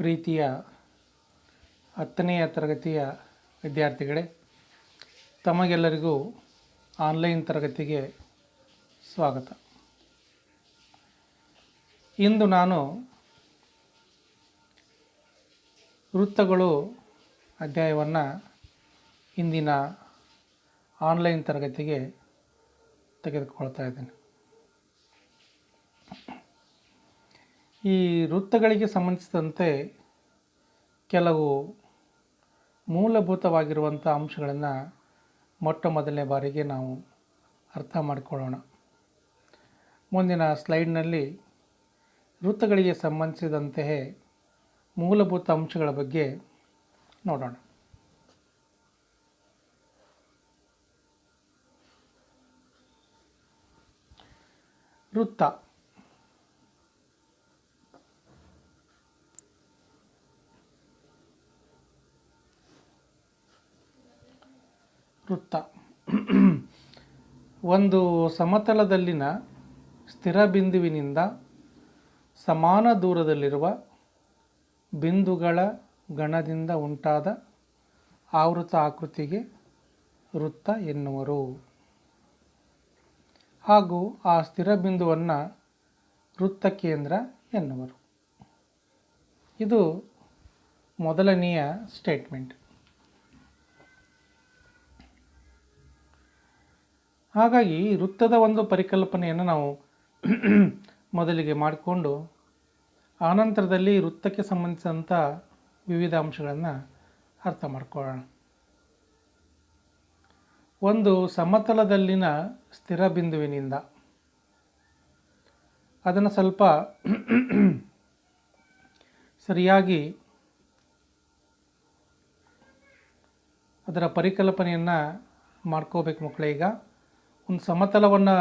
ಪ್ರೀತಿಯ 10ನೆಯ ತರಗತಿಯ ವಿದ್ಯಾರ್ಥಿಗಳೇ, ತಮಗೆಲ್ಲರಿಗೂ ಆನ್ಲೈನ್ ತರಗತಿಗೆ ಸ್ವಾಗತ. ಇಂದು ನಾನು ವೃತ್ತಗಳು ಅಧ್ಯಾಯವನ್ನು ಇಂದಿನ ಆನ್ಲೈನ್ ತರಗತಿಗೆ ತೆಗೆದುಕೊಳ್ತಾ ಇದ್ದೇನೆ. ಈ ವೃತ್ತಗಳಿಗೆ ಸಂಬಂಧಿಸಿದಂತೆ ಕೆಲವು ಮೂಲಭೂತವಾಗಿರುವಂಥ ಅಂಶಗಳನ್ನು ಮೊದಲನೇ ಬಾರಿಗೆ ನಾವು ಅರ್ಥ ಮಾಡಿಕೊಳ್ಳೋಣ. ಮುಂದಿನ ಸ್ಲೈಡ್ನಲ್ಲಿ ವೃತ್ತಗಳಿಗೆ ಸಂಬಂಧಿಸಿದಂತೆಯೇ ಮೂಲಭೂತ ಅಂಶಗಳ ಬಗ್ಗೆ ನೋಡೋಣ. ವೃತ್ತ ಒಂದು ಸಮತಲದಲ್ಲಿನ ಸ್ಥಿರ ಬಿಂದುವಿನಿಂದ ಸಮಾನ ದೂರದಲ್ಲಿರುವ ಬಿಂದುಗಳ ಗಣದಿಂದ ಉಂಟಾದ ಆವೃತ ಆಕೃತಿಗೆ ವೃತ್ತ ಎನ್ನುವರು. ಹಾಗೂ ಆ ಸ್ಥಿರ ಬಿಂದುವನ್ನು ವೃತ್ತ ಕೇಂದ್ರ ಎನ್ನುವರು. ಇದು ಮೊದಲನೆಯ ಸ್ಟೇಟ್ಮೆಂಟ್. ಹಾಗಾಗಿ ವೃತ್ತದ ಒಂದು ಪರಿಕಲ್ಪನೆಯನ್ನು ನಾವು ಮೊದಲಿಗೆ ಮಾಡಿಕೊಂಡು ಆನಂತರದಲ್ಲಿ ವೃತ್ತಕ್ಕೆ ಸಂಬಂಧಿಸಿದಂಥ ವಿವಿಧ ಅಂಶಗಳನ್ನು ಅರ್ಥ ಮಾಡಿಕೊಳ್ಳೋಣ. ಒಂದು ಸಮತಲದಲ್ಲಿನ ಸ್ಥಿರ ಬಿಂದುವಿನಿಂದ ಅದನ್ನು ಸ್ವಲ್ಪ ಸರಿಯಾಗಿ ಅದರ ಪರಿಕಲ್ಪನೆಯನ್ನು ಮಾಡ್ಕೋಬೇಕು ಮಕ್ಕಳೇ. ಈಗ ಒಂದು ಸಮತಲವನ್ನು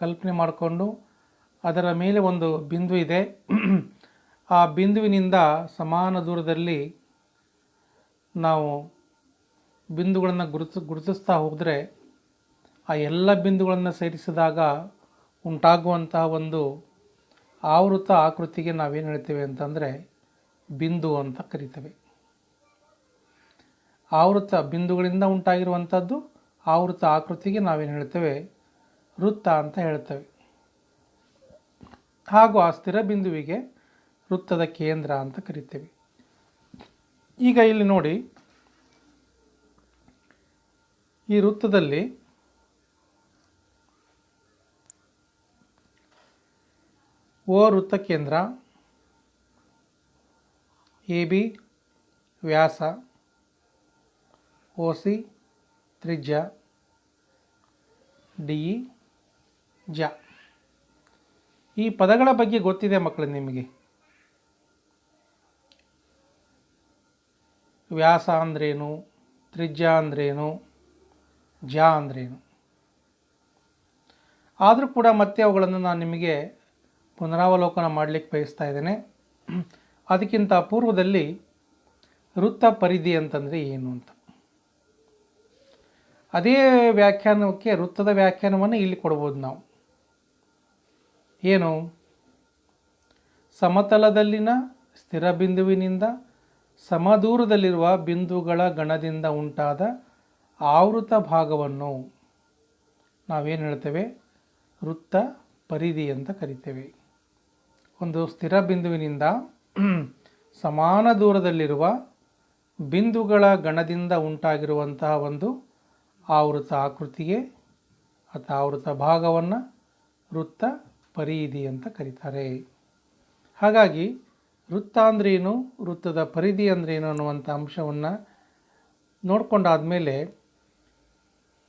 ಕಲ್ಪನೆ ಮಾಡಿಕೊಂಡು ಅದರ ಮೇಲೆ ಒಂದು ಬಿಂದು ಇದೆ. ಆ ಬಿಂದುವಿನಿಂದ ಸಮಾನ ದೂರದಲ್ಲಿ ನಾವು ಬಿಂದುಗಳನ್ನು ಗುರುತಿಸ್ತಾ ಹೋದರೆ ಆ ಎಲ್ಲ ಬಿಂದುಗಳನ್ನು ಸೇರಿಸಿದಾಗ ಉಂಟಾಗುವಂತಹ ಒಂದು ಆವೃತ ಆಕೃತಿಗೆ ನಾವೇನು ಹೇಳ್ತೇವೆ ಅಂತಂದರೆ ಬಿಂದು ಅಂತ ಕರಿತೇವೆ. ಆವೃತ ಬಿಂದುಗಳಿಂದ ಉಂಟಾಗಿರುವಂಥದ್ದು ಆವೃತ ಆಕೃತಿಗೆ ನಾವೇನು ಹೇಳ್ತೇವೆ ವೃತ್ತ ಅಂತ ಹೇಳ್ತೇವೆ. ಹಾಗೂ ಆ ಸ್ಥಿರ ಬಿಂದುವಿಗೆ ವೃತ್ತದ ಕೇಂದ್ರ ಅಂತ ಕರಿತೇವೆ. ಈಗ ಇಲ್ಲಿ ನೋಡಿ, ಈ ವೃತ್ತದಲ್ಲಿ ಓ ವೃತ್ತ ಕೇಂದ್ರ, A B Vyasa, O C ತ್ರಿಜ್ಯ, ಡಿ ಇ ಜ. ಈ ಪದಗಳ ಬಗ್ಗೆ ಗೊತ್ತಿದೆ ಮಕ್ಕಳು ನಿಮಗೆ. ವ್ಯಾಸ ಅಂದ್ರೇನು, ತ್ರಿಜ್ಯ ಅಂದ್ರೇನು, ಜ ಅಂದ್ರೇನು. ಆದರೂ ಕೂಡ ಮತ್ತೆ ಅವುಗಳನ್ನು ನಾನು ನಿಮಗೆ ಪುನರಾವಲೋಕನ ಮಾಡಲಿಕ್ಕೆ ಬಯಸ್ತಾ ಇದ್ದೇನೆ. ಅದಕ್ಕಿಂತ ಪೂರ್ವದಲ್ಲಿ ವೃತ್ತ ಪರಿಧಿ ಅಂತಂದರೆ ಏನು ಅಂತ, ಅದೇ ವ್ಯಾಖ್ಯಾನಕ್ಕೆ ವೃತ್ತದ ವ್ಯಾಖ್ಯಾನವನ್ನು ಇಲ್ಲಿ ಕೊಡ್ಬೋದು ನಾವು. ಏನು? ಸಮತಲದಲ್ಲಿನ ಸ್ಥಿರ ಬಿಂದುವಿನಿಂದ ಸಮದೂರದಲ್ಲಿರುವ ಬಿಂದುಗಳ ಗಣದಿಂದ ಉಂಟಾದ ಆವೃತ ಭಾಗವನ್ನು ನಾವೇನು ಹೇಳ್ತೇವೆ ವೃತ್ತ ಪರಿಧಿ ಅಂತ ಕರಿತೇವೆ. ಒಂದು ಸ್ಥಿರ ಬಿಂದುವಿನಿಂದ ಸಮಾನ ದೂರದಲ್ಲಿರುವ ಬಿಂದುಗಳ ಗಣದಿಂದ ಉಂಟಾಗಿರುವಂತಹ ಒಂದು ಆವೃತ ಆಕೃತಿಗೆ ಅಥವಾ ಆವೃತ ಭಾಗವನ್ನು ವೃತ್ತ ಪರಿಧಿ ಅಂತ ಕರೀತಾರೆ. ಹಾಗಾಗಿ ವೃತ್ತ ಅಂದ್ರೇನು, ವೃತ್ತದ ಪರಿಧಿ ಅಂದ್ರೇನು ಅನ್ನುವಂಥ ಅಂಶವನ್ನು ನೋಡ್ಕೊಂಡಾದಮೇಲೆ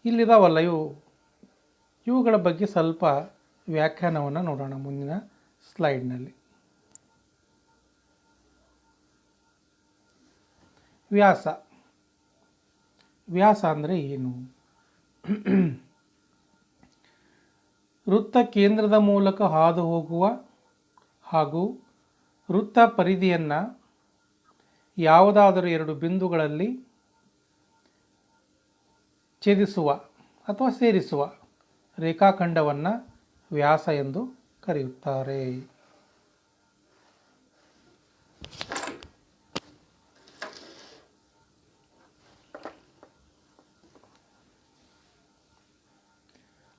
ಇಲ್ಲಿದಾವಲ್ಲ ಇವುಗಳ ಬಗ್ಗೆ ಸ್ವಲ್ಪ ವ್ಯಾಖ್ಯಾನವನ್ನು ನೋಡೋಣ ಮುಂದಿನ ಸ್ಲೈಡ್ನಲ್ಲಿ. ವ್ಯಾಸ. ವ್ಯಾಸ ಅಂದರೆ ಏನು? ವೃತ್ತ ಕೇಂದ್ರದ ಮೂಲಕ ಹಾದು ಹೋಗುವ ಹಾಗೂ ವೃತ್ತ ಪರಿಧಿಯನ್ನು ಯಾವುದಾದರೂ ಎರಡು ಬಿಂದುಗಳಲ್ಲಿ ಛೇದಿಸುವ ಅಥವಾ ಸೇರಿಸುವ ರೇಖಾಖಂಡವನ್ನು ವ್ಯಾಸ ಎಂದು ಕರೆಯುತ್ತಾರೆ.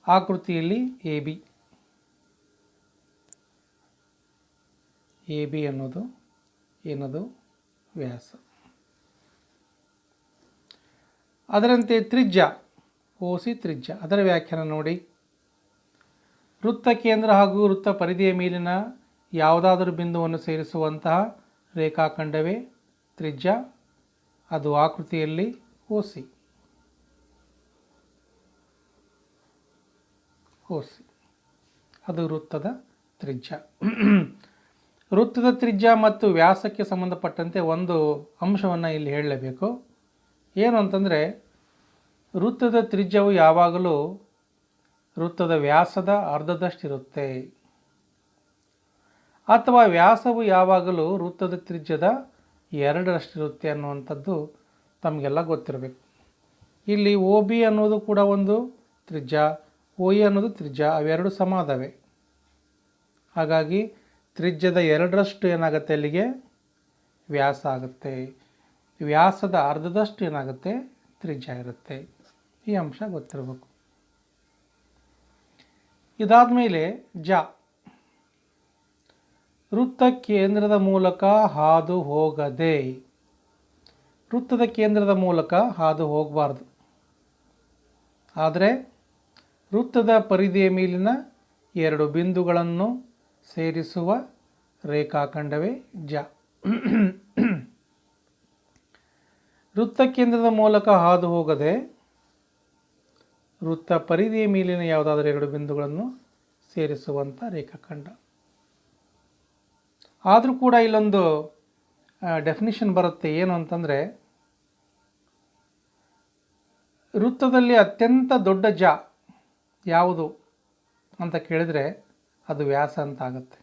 ಆಕೃತಿಯಲ್ಲಿ ಎ ಬಿ ಅನ್ನೋದು ಏನದು ವ್ಯಾಸ. ಅದರಂತೆ ತ್ರಿಜ್ಯ OC ತ್ರಿಜ್ಯ, ಅದರ ವ್ಯಾಖ್ಯಾನ ನೋಡಿ. ವೃತ್ತ ಕೇಂದ್ರ ಹಾಗೂ ವೃತ್ತ ಪರಿಧಿಯ ಮೇಲಿನ ಯಾವುದಾದರೂ ಬಿಂದುವನ್ನು ಸೇರಿಸುವಂತಹ ರೇಖಾಖಂಡವೇ ತ್ರಿಜ್ಯ, ಅದು ಆಕೃತಿಯಲ್ಲಿ OC. ಅದು ವೃತ್ತದ ತ್ರಿಜ್ಯ. ವೃತ್ತದ ತ್ರಿಜ್ಯ ಮತ್ತು ವ್ಯಾಸಕ್ಕೆ ಸಂಬಂಧಪಟ್ಟಂತೆ ಒಂದು ಅಂಶವನ್ನು ಇಲ್ಲಿ ಹೇಳಲೇಬೇಕು. ಏನು ಅಂತಂದರೆ, ವೃತ್ತದ ತ್ರಿಜ್ಯವು ಯಾವಾಗಲೂ ವೃತ್ತದ ವ್ಯಾಸದ ಅರ್ಧದಷ್ಟಿರುತ್ತೆ, ಅಥವಾ ವ್ಯಾಸವು ಯಾವಾಗಲೂ ವೃತ್ತದ ತ್ರಿಜ್ಯದ 2ರಷ್ಟಿರುತ್ತೆ ಅನ್ನುವಂಥದ್ದು ತಮಗೆಲ್ಲ ಗೊತ್ತಿರಬೇಕು. ಇಲ್ಲಿ OB ಅನ್ನೋದು ಕೂಡ ಒಂದು ತ್ರಿಜ್ಯ, OE ಅನ್ನೋದು ತ್ರಿಜ್ಯ, ಅವೆರಡು ಸಮ ಅದಾವೆ. ಹಾಗಾಗಿ ತ್ರಿಜ್ಯದ 2ರಷ್ಟು ಏನಾಗುತ್ತೆ, ಅಲ್ಲಿಗೆ ವ್ಯಾಸ ಆಗುತ್ತೆ. ವ್ಯಾಸದ ಅರ್ಧದಷ್ಟು ಏನಾಗುತ್ತೆ, ತ್ರಿಜ್ಯ ಇರುತ್ತೆ. ಈ ಅಂಶ ಗೊತ್ತಿರಬೇಕು. ಇದಾದ ಮೇಲೆ ವೃತ್ತ ಕೇಂದ್ರದ ಮೂಲಕ ಹಾದು ಹೋಗದೆ. ವೃತ್ತದ ಕೇಂದ್ರದ ಮೂಲಕ ಹಾದು ಹೋಗಬಾರ್ದು, ಆದರೆ ವೃತ್ತದ ಪರಿಧಿಯ ಮೇಲಿನ 2 ಬಿಂದುಗಳನ್ನು ಸೇರಿಸುವ ರೇಖಾಖಂಡವೇ ವೃತ್ತ ಕೇಂದ್ರದ ಮೂಲಕ ಹಾದು ಹೋಗದೆ ವೃತ್ತ ಪರಿಧಿಯ ಮೇಲಿನ ಯಾವುದಾದರೂ 2 ಬಿಂದುಗಳನ್ನು ಸೇರಿಸುವಂಥ ರೇಖಾಖಂಡ. ಆದರೂ ಕೂಡ ಇಲ್ಲೊಂದು ಡೆಫಿನಿಷನ್ ಬರುತ್ತೆ. ಏನು ಅಂತಂದರೆ, ವೃತ್ತದಲ್ಲಿ ಅತ್ಯಂತ ದೊಡ್ಡ ಯಾವುದು ಅಂತ ಕೇಳಿದರೆ ಅದು ವ್ಯಾಸ ಅಂತ ಆಗುತ್ತೆ.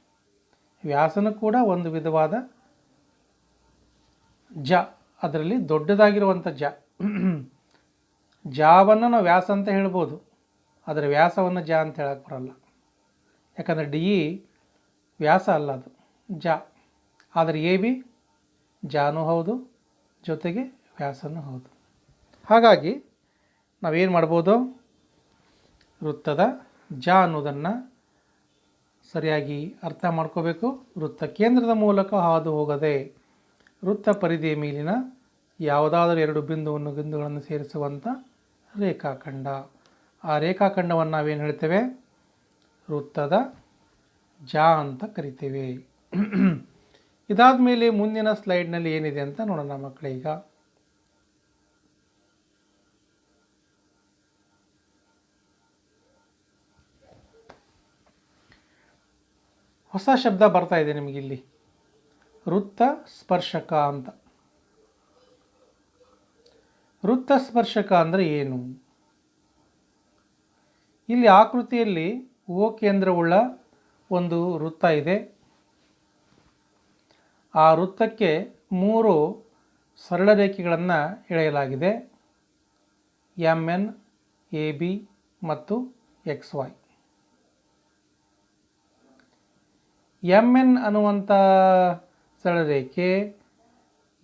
ವ್ಯಾಸನೂ ಕೂಡ ಒಂದು ವಿಧವಾದ ಅದರಲ್ಲಿ ದೊಡ್ಡದಾಗಿರುವಂಥ ಜಾವನ್ನು ನಾವು ವ್ಯಾಸ ಅಂತ ಹೇಳ್ಬೋದು, ಆದರೆ ವ್ಯಾಸವನ್ನು ಅಂತ ಹೇಳಕ್ಕೆ ಬರಲ್ಲ. ಯಾಕಂದರೆ DE ವ್ಯಾಸ ಅಲ್ಲ, ಅದು ಆದರೆ AB ಜಾನೂ ಹೌದು, ಜೊತೆಗೆ ವ್ಯಾಸನೂ ಹೌದು. ಹಾಗಾಗಿ ನಾವೇನು ಮಾಡ್ಬೋದು, ವೃತ್ತದ ಅನ್ನೋದನ್ನು ಸರಿಯಾಗಿ ಅರ್ಥ ಮಾಡ್ಕೋಬೇಕು. ವೃತ್ತ ಕೇಂದ್ರದ ಮೂಲಕ ಹಾದು ಹೋಗದೆ ವೃತ್ತ ಪರಿಧಿಯ ಮೇಲಿನ ಯಾವುದಾದರೂ 2 ಬಿಂದುಗಳನ್ನು ಸೇರಿಸುವಂಥ ರೇಖಾಖಂಡ. ಆ ರೇಖಾಖಂಡವನ್ನು ನಾವೇನು ಹೇಳ್ತೇವೆ, ವೃತ್ತದ ಅಂತ ಕರಿತೇವೆ. ಇದಾದ ಮೇಲೆ ಮುಂದಿನ ಸ್ಲೈಡ್ನಲ್ಲಿ ಏನಿದೆ ಅಂತ ನೋಡೋಣ ಮಕ್ಕಳೇ. ಈಗ ಹೊಸ ಶಬ್ದ ಬರ್ತಾ ಇದೆ ನಿಮಗಿಲ್ಲಿ, ವೃತ್ತ ಸ್ಪರ್ಶಕ ಅಂತ. ವೃತ್ತ ಸ್ಪರ್ಶಕ ಅಂದರೆ ಏನು? ಇಲ್ಲಿ ಆಕೃತಿಯಲ್ಲಿ O ಕೇಂದ್ರವುಳ್ಳ ಒಂದು ವೃತ್ತ ಇದೆ. ಆ ವೃತ್ತಕ್ಕೆ 3 ಸರಳ ರೇಖೆಗಳನ್ನು ಎಳೆಯಲಾಗಿದೆ, MN, AB ಮತ್ತು XY. MN ಅನ್ನುವಂಥ ಸರಳರೇಖೆ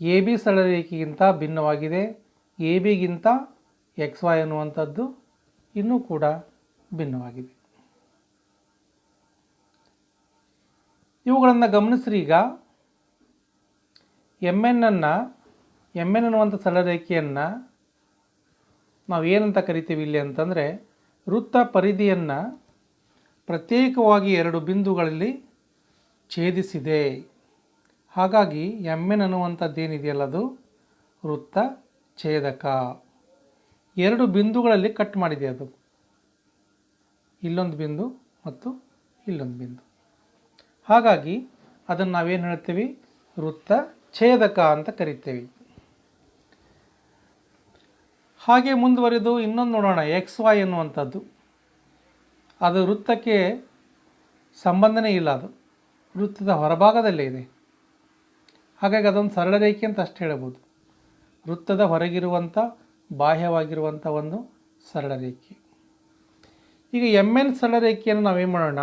AB ಸರಳರೇಖೆಗಿಂತ ಭಿನ್ನವಾಗಿದೆ. ABಗಿಂತ XY ಅನ್ನುವಂಥದ್ದು ಇನ್ನೂ ಕೂಡ ಭಿನ್ನವಾಗಿದೆ. ಇವುಗಳನ್ನು ಗಮನಿಸ್ರಿ. ಈಗ MN ಅನ್ನುವಂಥ ಸರಳರೇಖೆಯನ್ನು ನಾವು ಏನಂತ ಕರಿತೀವಿ ಇಲ್ಲಿ ಅಂತಂದರೆ, ವೃತ್ತ ಪರಿಧಿಯನ್ನು ಪ್ರತ್ಯೇಕವಾಗಿ 2 ಬಿಂದುಗಳಲ್ಲಿ ಛೇದಿಸಿದೆ. ಹಾಗಾಗಿ MN ಅನ್ನುವಂಥದ್ದೇನಿದೆಯಲ್ಲ, ಅದು ವೃತ್ತ ಛೇದಕ. 2 ಬಿಂದುಗಳಲ್ಲಿ ಕಟ್ ಮಾಡಿದೆ, ಅದು ಇಲ್ಲೊಂದು ಬಿಂದು ಮತ್ತು ಇಲ್ಲೊಂದು ಬಿಂದು. ಹಾಗಾಗಿ ಅದನ್ನು ನಾವೇನು ಹೇಳ್ತೀವಿ, ವೃತ್ತ ಛೇದಕ ಅಂತ ಕರಿತೇವೆ. ಹಾಗೆ ಮುಂದುವರೆದು ಇನ್ನೊಂದು ನೋಡೋಣ, XY ಅನ್ನುವಂಥದ್ದು. ಅದು ವೃತ್ತಕ್ಕೆ ಸಂಬಂಧನೇ ಇಲ್ಲ, ಅದು ವೃತ್ತದ ಹೊರಭಾಗದಲ್ಲೇ ಇದೆ. ಹಾಗಾಗಿ ಅದೊಂದು ಸರಳ ರೇಖೆ ಅಂತ ಅಷ್ಟೇ ಹೇಳ್ಬೋದು. ವೃತ್ತದ ಹೊರಗಿರುವಂಥ ಬಾಹ್ಯವಾಗಿರುವಂಥ ಒಂದು ಸರಳ ರೇಖೆ. ಈಗ MN ಸರಳ ರೇಖೆಯನ್ನು ನಾವೇನು ಮಾಡೋಣ,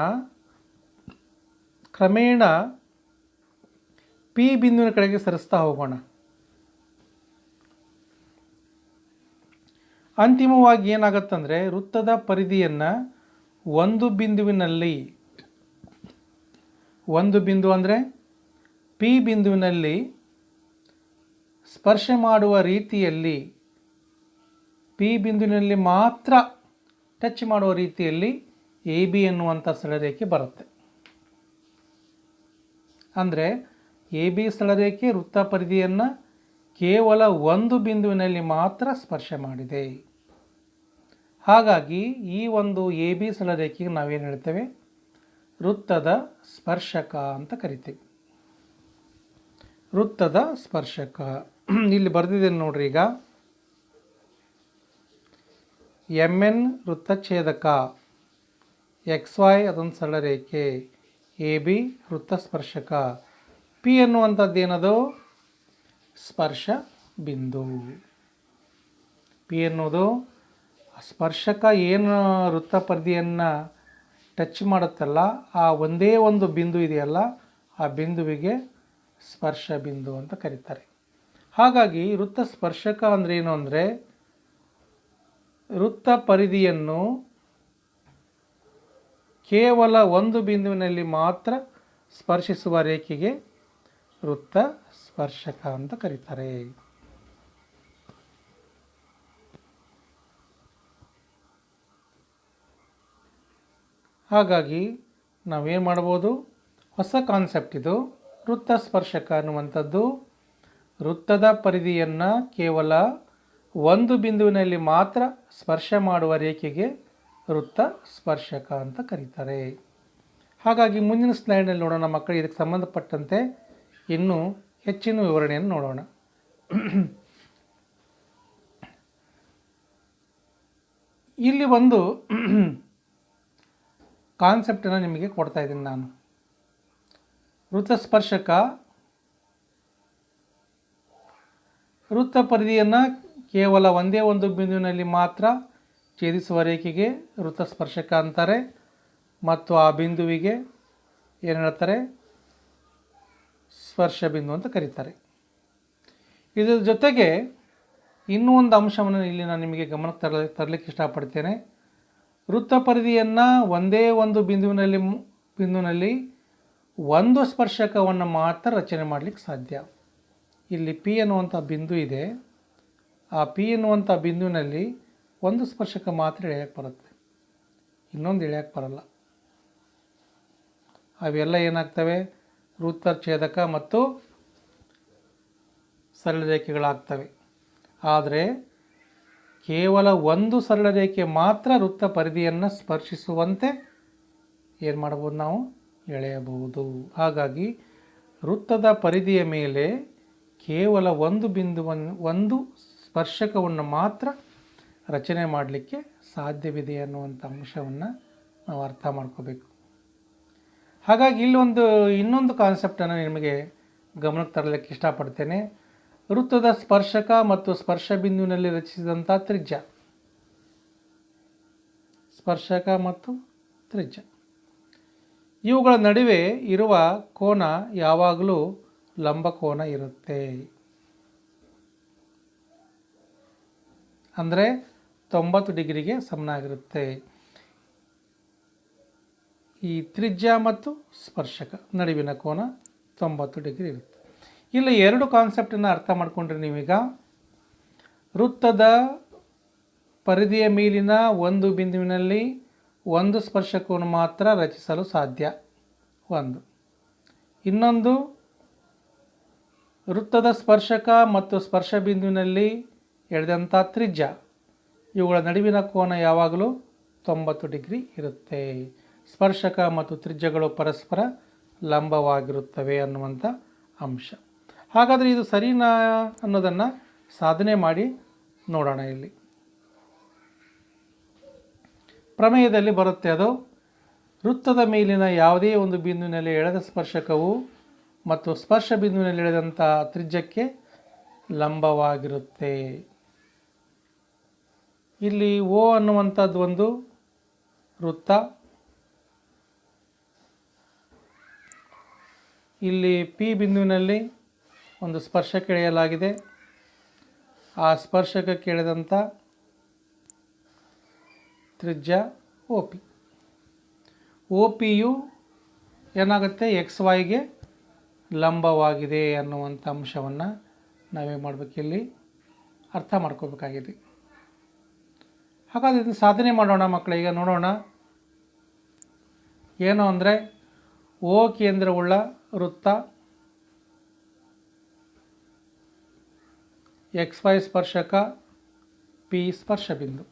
ಕ್ರಮೇಣ P ಬಿಂದುವಿನ ಕಡೆಗೆ ಸರಿಸ್ತಾ ಹೋಗೋಣ. ಅಂತಿಮವಾಗಿ ಏನಾಗುತ್ತಂದರೆ, ವೃತ್ತದ ಪರಿಧಿಯನ್ನು ಒಂದು ಬಿಂದುವಿನಲ್ಲಿ, ಒಂದು ಬಿಂದು ಅಂದರೆ ಪಿ ಬಿಂದುವಿನಲ್ಲಿ ಸ್ಪರ್ಶ ಮಾಡುವ ರೀತಿಯಲ್ಲಿ, ಪಿ ಬಿಂದುವಿನಲ್ಲಿ ಮಾತ್ರ ಟಚ್ ಮಾಡುವ ರೀತಿಯಲ್ಲಿ ಎ ಬಿ ಎನ್ನುವಂಥ ಸರಳರೇಖೆ ಬರುತ್ತೆ. ಅಂದರೆ ಎ ಬಿ ಸರಳರೇಖೆ ವೃತ್ತ ಪರಿಧಿಯನ್ನು ಕೇವಲ ಒಂದು ಬಿಂದುವಿನಲ್ಲಿ ಮಾತ್ರ ಸ್ಪರ್ಶ ಮಾಡಿದೆ. ಹಾಗಾಗಿ ಈ ಒಂದು ಎ ಬಿ ಸರಳರೇಖೆಗೆ ನಾವೇನು ಹೇಳ್ತೇವೆ, ವೃತ್ತದ ಸ್ಪರ್ಶಕ ಅಂತ ಕರಿತೀವಿ. ವೃತ್ತದ ಸ್ಪರ್ಶಕ ಇಲ್ಲಿ ಬರೆದಿದ್ದೇನೆ ನೋಡ್ರಿ. ಈಗ ಎಮ್ ಎನ್ ವೃತ್ತಛೇದಕ, ಎಕ್ಸ್ ವೈ ಅದೊಂದು ಸರಳರೇಖೆ, ಎ ಬಿ ವೃತ್ತ ಸ್ಪರ್ಶಕ, ಪಿ ಅನ್ನುವಂಥದ್ದು ಏನದು ಸ್ಪರ್ಶ ಬಿಂದು. ಪಿ ಎನ್ನುವುದು ಸ್ಪರ್ಶಕ ಏನು ವೃತ್ತ ಪರಿಧಿಯನ್ನು ಟಚ್ ಮಾಡುತ್ತಲ್ಲ ಆ ಒಂದೇ ಒಂದು ಬಿಂದು ಇದೆಯಲ್ಲ, ಆ ಬಿಂದುವಿಗೆ ಸ್ಪರ್ಶ ಬಿಂದು ಅಂತ ಕರೀತಾರೆ. ಹಾಗಾಗಿ ವೃತ್ತ ಸ್ಪರ್ಶಕ ಅಂದರೆ ಏನು ಅಂದರೆ ವೃತ್ತ ಪರಿಧಿಯನ್ನು ಕೇವಲ ಒಂದು ಬಿಂದುವಿನಲ್ಲಿ ಮಾತ್ರ ಸ್ಪರ್ಶಿಸುವ ರೇಖೆಗೆ ವೃತ್ತ ಸ್ಪರ್ಶಕ ಅಂತ ಕರೀತಾರೆ. ಹಾಗಾಗಿ ನಾವೇನು ಮಾಡ್ಬೋದು, ಹೊಸ ಕಾನ್ಸೆಪ್ಟ್ ಇದು. ವೃತ್ತ ಸ್ಪರ್ಶಕ ಅನ್ನುವಂಥದ್ದು ವೃತ್ತದ ಪರಿಧಿಯನ್ನು ಕೇವಲ ಒಂದು ಬಿಂದುವಿನಲ್ಲಿ ಮಾತ್ರ ಸ್ಪರ್ಶ ಮಾಡುವ ರೇಖೆಗೆ ವೃತ್ತ ಸ್ಪರ್ಶಕ ಅಂತ ಕರೀತಾರೆ. ಹಾಗಾಗಿ ಮುಂದಿನ ಸ್ಲೈಡ್ನಲ್ಲಿ ನೋಡೋಣ ಮಕ್ಕಳು, ಇದಕ್ಕೆ ಸಂಬಂಧಪಟ್ಟಂತೆ ಇನ್ನೂ ಹೆಚ್ಚಿನ ವಿವರಣೆಯನ್ನು ನೋಡೋಣ. ಇಲ್ಲಿ ಒಂದು ಕಾನ್ಸೆಪ್ಟನ್ನು ನಿಮಗೆ ಕೊಡ್ತಾ ಇದ್ದೀನಿ ನಾನು. ವೃತ್ತಸ್ಪರ್ಶಕ ವೃತ್ತ ಪರಿಧಿಯನ್ನು ಕೇವಲ ಒಂದೇ ಒಂದು ಬಿಂದುವಿನಲ್ಲಿ ಮಾತ್ರ ಛೇದಿಸುವ ರೇಖೆಗೆ ವೃತ್ತಸ್ಪರ್ಶಕ ಅಂತಾರೆ, ಮತ್ತು ಆ ಬಿಂದುವಿಗೆ ಏನು ಹೇಳ್ತಾರೆ, ಸ್ಪರ್ಶ ಬಿಂದು ಅಂತ ಕರೀತಾರೆ. ಇದರ ಜೊತೆಗೆ ಇನ್ನೂ ಒಂದು ಅಂಶವನ್ನು ಇಲ್ಲಿ ನಾನು ನಿಮಗೆ ಗಮನಕ್ಕೆ ತರಲಿಕ್ಕೆ ಇಷ್ಟಪಡ್ತೇನೆ. ವೃತ್ತ ಪರಿಧಿಯನ್ನು ಒಂದೇ ಒಂದು ಬಿಂದುವಿನಲ್ಲಿ ಒಂದು ಸ್ಪರ್ಶಕವನ್ನು ಮಾತ್ರ ರಚನೆ ಮಾಡಲಿಕ್ಕೆ ಸಾಧ್ಯ. ಇಲ್ಲಿ ಪಿ ಅನ್ನುವಂಥ ಬಿಂದು ಇದೆ, ಆ ಪಿ ಅನ್ನುವಂಥ ಬಿಂದುವಿನಲ್ಲಿ ಒಂದು ಸ್ಪರ್ಶಕ ಮಾತ್ರ ಎಳೆಯಕ್ಕೆ ಬರುತ್ತೆ, ಇನ್ನೊಂದು ಎಳೆಯಕ್ಕೆ ಬರಲ್ಲ. ಅವೆಲ್ಲ ಏನಾಗ್ತವೆ, ವೃತ್ತ ಛೇದಕ ಮತ್ತು ಸರಳ ರೇಖೆಗಳಾಗ್ತವೆ. ಆದರೆ ಕೇವಲ ಒಂದು ಸರಳ ರೇಖೆ ಮಾತ್ರ ವೃತ್ತ ಪರಿಧಿಯನ್ನು ಸ್ಪರ್ಶಿಸುವಂತೆ ಏನು ಮಾಡ್ಬೋದು, ನಾವು ಎಳೆಯಬಹುದು. ಹಾಗಾಗಿ ವೃತ್ತದ ಪರಿಧಿಯ ಮೇಲೆ ಕೇವಲ ಒಂದು ಸ್ಪರ್ಶಕವನ್ನು ಮಾತ್ರ ರಚನೆ ಮಾಡಲಿಕ್ಕೆ ಸಾಧ್ಯವಿದೆ ಅನ್ನುವಂಥ ಅಂಶವನ್ನು ನಾವು ಅರ್ಥ ಮಾಡ್ಕೋಬೇಕು. ಹಾಗಾಗಿ ಇನ್ನೊಂದು ಕಾನ್ಸೆಪ್ಟನ್ನು ನಿಮಗೆ ಗಮನಕ್ಕೆ ತರಲಿಕ್ಕೆ ಇಷ್ಟಪಡ್ತೇನೆ. ವೃತ್ತದ ಸ್ಪರ್ಶಕ ಮತ್ತು ಸ್ಪರ್ಶ ಬಿಂದುವಿನಲ್ಲಿ ರಚಿಸಿದಂಥ ತ್ರಿಜ್ಯ, ಸ್ಪರ್ಶಕ ಮತ್ತು ತ್ರಿಜ್ಯ ಇವುಗಳ ನಡುವೆ ಇರುವ ಕೋನ ಯಾವಾಗಲೂ ಲಂಬ ಕೋನ ಇರುತ್ತೆ. ಅಂದರೆ 90 ಡಿಗ್ರಿಗೆ ಸಮನಾಗಿರುತ್ತೆ. ಈ ತ್ರಿಜ್ಯ ಮತ್ತು ಸ್ಪರ್ಶಕ ನಡುವಿನ ಕೋನ 90 ಡಿಗ್ರಿ ಇರುತ್ತೆ. ಇಲ್ಲಿ ಎರಡು ಕಾನ್ಸೆಪ್ಟನ್ನು ಅರ್ಥ ಮಾಡಿಕೊಂಡ್ರೆ ನೀವೀಗ ವೃತ್ತದ ಪರಿಧಿಯ ಮೇಲಿನ ಒಂದು ಬಿಂದುವಿನಲ್ಲಿ ಒಂದು ಸ್ಪರ್ಶಕವನ್ನು ಮಾತ್ರ ರಚಿಸಲು ಸಾಧ್ಯ, ಒಂದು. ಇನ್ನೊಂದು, ವೃತ್ತದ ಸ್ಪರ್ಶಕ ಮತ್ತು ಸ್ಪರ್ಶ ಬಿಂದುವಿನಲ್ಲಿ ಎಳೆದಂಥ ತ್ರಿಜ್ಯ ಇವುಗಳ ನಡುವಿನ ಕೋನ ಯಾವಾಗಲೂ 90 ಡಿಗ್ರಿ ಇರುತ್ತೆ. ಸ್ಪರ್ಶಕ ಮತ್ತು ತ್ರಿಜ್ಯಗಳು ಪರಸ್ಪರ ಲಂಬವಾಗಿರುತ್ತವೆ ಅನ್ನುವಂಥ ಅಂಶ. ಹಾಗಾದರೆ ಇದು ಸರಿನಾ ಅನ್ನೋದನ್ನು ಸಾಧನೆ ಮಾಡಿ ನೋಡೋಣ. ಇಲ್ಲಿ ಪ್ರಮೇಯದಲ್ಲಿ ಬರುತ್ತೆ ಅದು. ವೃತ್ತದ ಮೇಲಿನ ಯಾವುದೇ ಒಂದು ಬಿಂದುವಿನಲ್ಲಿ ಎಳೆದ ಸ್ಪರ್ಶಕವು ಮತ್ತು ಸ್ಪರ್ಶ ಬಿಂದುವಿನಲ್ಲಿ ಎಳೆದಂಥ ತ್ರಿಜ್ಯಕ್ಕೆ ಲಂಬವಾಗಿರುತ್ತೆ. ಇಲ್ಲಿ ಓ ಅನ್ನುವಂಥದ್ದು ಒಂದು ವೃತ್ತ, ಇಲ್ಲಿ ಪಿ ಬಿಂದುವಿನಲ್ಲಿ ಒಂದು ಸ್ಪರ್ಶಕ ಎಳೆಯಲಾಗಿದೆ, ಆ ಸ್ಪರ್ಶಕಕ್ಕೆ ಎಳೆದಂಥ ತ್ರಿಜ್ಯ ಓ ಪಿ. ಒ ಪಿ ಯು ಏನಾಗುತ್ತೆ ಎಕ್ಸ್ ವೈಗೆ ಲಂಬವಾಗಿದೆ ಅನ್ನುವಂಥ ಅಂಶವನ್ನು ನಾವೇ ಮಾಡಬೇಕಿಲ್ಲಿ ಅರ್ಥ ಮಾಡ್ಕೋಬೇಕಾಗಿದೆ. ಹಾಗಾದರೆ ಇದನ್ನು ಸಾಧನೆ ಮಾಡೋಣ ಮಕ್ಕಳೀಗ ನೋಡೋಣ. ಏನು ಅಂದರೆ ಓ ಕೇಂದ್ರವುಳ್ಳ ವೃತ್ತ, ಎಕ್ಸ್ ವೈ ಸ್ಪರ್ಶಕ, ಪಿ ಸ್ಪರ್ಶ ಬಿಂದು.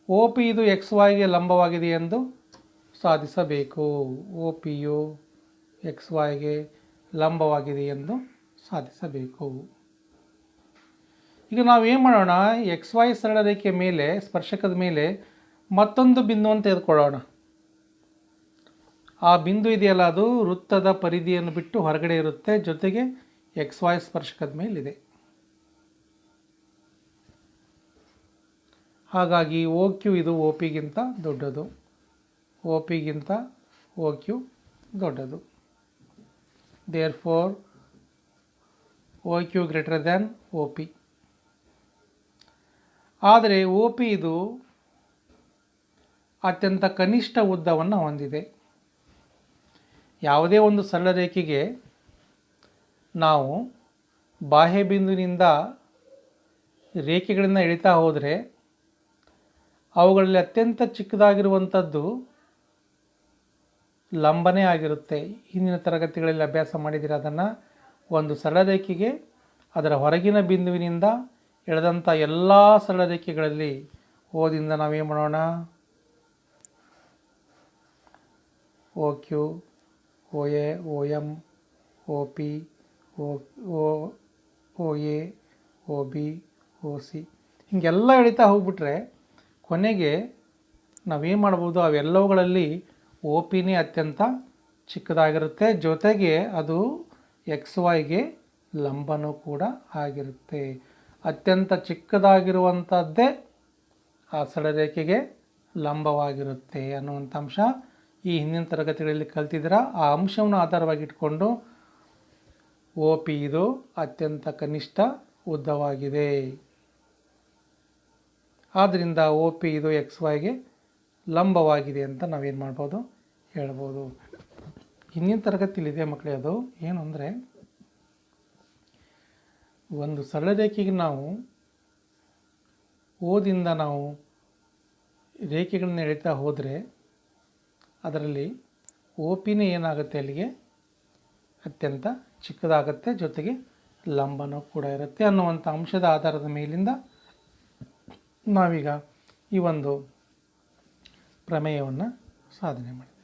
ಒ ಪಿ ಇದು ಎಕ್ಸ್ ವೈಗೆ ಲಂಬವಾಗಿದೆ ಎಂದು ಸಾಧಿಸಬೇಕು. ಒ ಪಿ ಯು ಎಕ್ಸ್ ವೈಗೆ ಲಂಬವಾಗಿದೆ ಎಂದು ಸಾಧಿಸಬೇಕು. ಈಗ ನಾವೇನು ಮಾಡೋಣ, ಎಕ್ಸ್ ವೈ ಸರಳ ರೇಖೆ ಮೇಲೆ ಸ್ಪರ್ಶಕದ ಮೇಲೆ ಮತ್ತೊಂದು ಬಿಂದುವನ್ನು ತೆಗೆದುಕೊಳ್ಳೋಣ. ಆ ಬಿಂದು ಇದೆಯಲ್ಲ ಅದು ವೃತ್ತದ ಪರಿಧಿಯನ್ನು ಬಿಟ್ಟು ಹೊರಗಡೆ ಇರುತ್ತೆ, ಜೊತೆಗೆ ಎಕ್ಸ್ ವೈ ಸ್ಪರ್ಶಕದ ಮೇಲಿದೆ. ಹಾಗಾಗಿ ಓ ಕ್ಯೂ ಇದು ಒ ಪಿಗಿಂತ ದೊಡ್ಡದು, ಒ ಪಿಗಿಂತ ಓ ಕ್ಯೂ ದೊಡ್ಡದು. Therefore O Q greater than O P. ಆದರೆ ಒ ಪಿ ಇದು ಅತ್ಯಂತ ಕನಿಷ್ಠ ಉದ್ದವನ್ನು ಹೊಂದಿದೆ. ಯಾವುದೇ ಒಂದು ಸರಳ ರೇಖೆಗೆ ನಾವು ಬಾಹ್ಯ ಬಿಂದುವಿನಿಂದ ರೇಖೆಗಳನ್ನು ಎಳಿತಾ ಹೋದರೆ ಅವುಗಳಲ್ಲಿ ಅತ್ಯಂತ ಚಿಕ್ಕದಾಗಿರುವಂಥದ್ದು ಲಂಬನೇ ಆಗಿರುತ್ತೆ. ಹಿಂದಿನ ತರಗತಿಗಳಲ್ಲಿ ಅಭ್ಯಾಸ ಮಾಡಿದ್ದೀರ ಅದನ್ನು. ಒಂದು ಸರಳ ರೇಖೆಗೆ ಅದರ ಹೊರಗಿನ ಬಿಂದುವಿನಿಂದ ಎಳೆದಂಥ ಎಲ್ಲ ಸರಳ ರೇಖೆಗಳಲ್ಲಿ ಓದಿಂದ ನಾವೇನು ಮಾಡೋಣ, O Q, O A, O M, O P, O A, O B, O C ಹೀಗೆಲ್ಲ ಎಳಿತಾ ಹೋಗ್ಬಿಟ್ರೆ ಕೊನೆಗೆ ನಾವೇನು ಮಾಡ್ಬೋದು, ಅವೆಲ್ಲವುಗಳಲ್ಲಿ ಓ ಪಿನೇ ಅತ್ಯಂತ ಚಿಕ್ಕದಾಗಿರುತ್ತೆ, ಜೊತೆಗೆ ಅದು ಎಕ್ಸ್ ವೈಗೆ ಲಂಬನೂ ಕೂಡ ಆಗಿರುತ್ತೆ. ಅತ್ಯಂತ ಚಿಕ್ಕದಾಗಿರುವಂಥದ್ದೇ ಆ ಸರಳರೇಖೆಗೆ ಲಂಬವಾಗಿರುತ್ತೆ ಅನ್ನುವಂಥ ಅಂಶ ಈ ಹಿಂದಿನ ತರಗತಿಗಳಲ್ಲಿ ಕಲ್ತಿದ್ದೀರ. ಆ ಅಂಶವನ್ನು ಆಧಾರವಾಗಿಟ್ಕೊಂಡು ಓ ಪಿ ಇದು ಅತ್ಯಂತ ಕನಿಷ್ಠ ಉದ್ದವಾಗಿದೆ. ಆದ್ದರಿಂದ ಓ ಪಿ ಇದು ಎಕ್ಸ್ ವೈಗೆ ಲಂಬವಾಗಿದೆ ಅಂತ ನಾವೇನು ಮಾಡ್ಬೋದು, ಹೇಳ್ಬೋದು. ಹಿಂದಿನ ತರಗತಿಲಿದೆ ಮಕ್ಕಳೇ. ಅದು ಏನು ಅಂದರೆ, ಒಂದು ಸರಳ ರೇಖೆಗೆ ನಾವು ಓದಿಂದ ನಾವು ರೇಖೆಗಳನ್ನ ಎಳಿತಾ ಹೋದರೆ ಅದರಲ್ಲಿ ಓ ಪಿನೇ ಏನಾಗುತ್ತೆ, ಅಲ್ಲಿಗೆ ಅತ್ಯಂತ ಚಿಕ್ಕದಾಗುತ್ತೆ, ಜೊತೆಗೆ ಲಂಬನೂ ಕೂಡ ಇರುತ್ತೆ ಅನ್ನುವಂಥ ಅಂಶದ ಆಧಾರದ ಮೇಲಿಂದ ನಾವೀಗ ಈ ಒಂದು ಪ್ರಮೇಯವನ್ನು ಸಾಧನೆ ಮಾಡಿದ್ವಿ.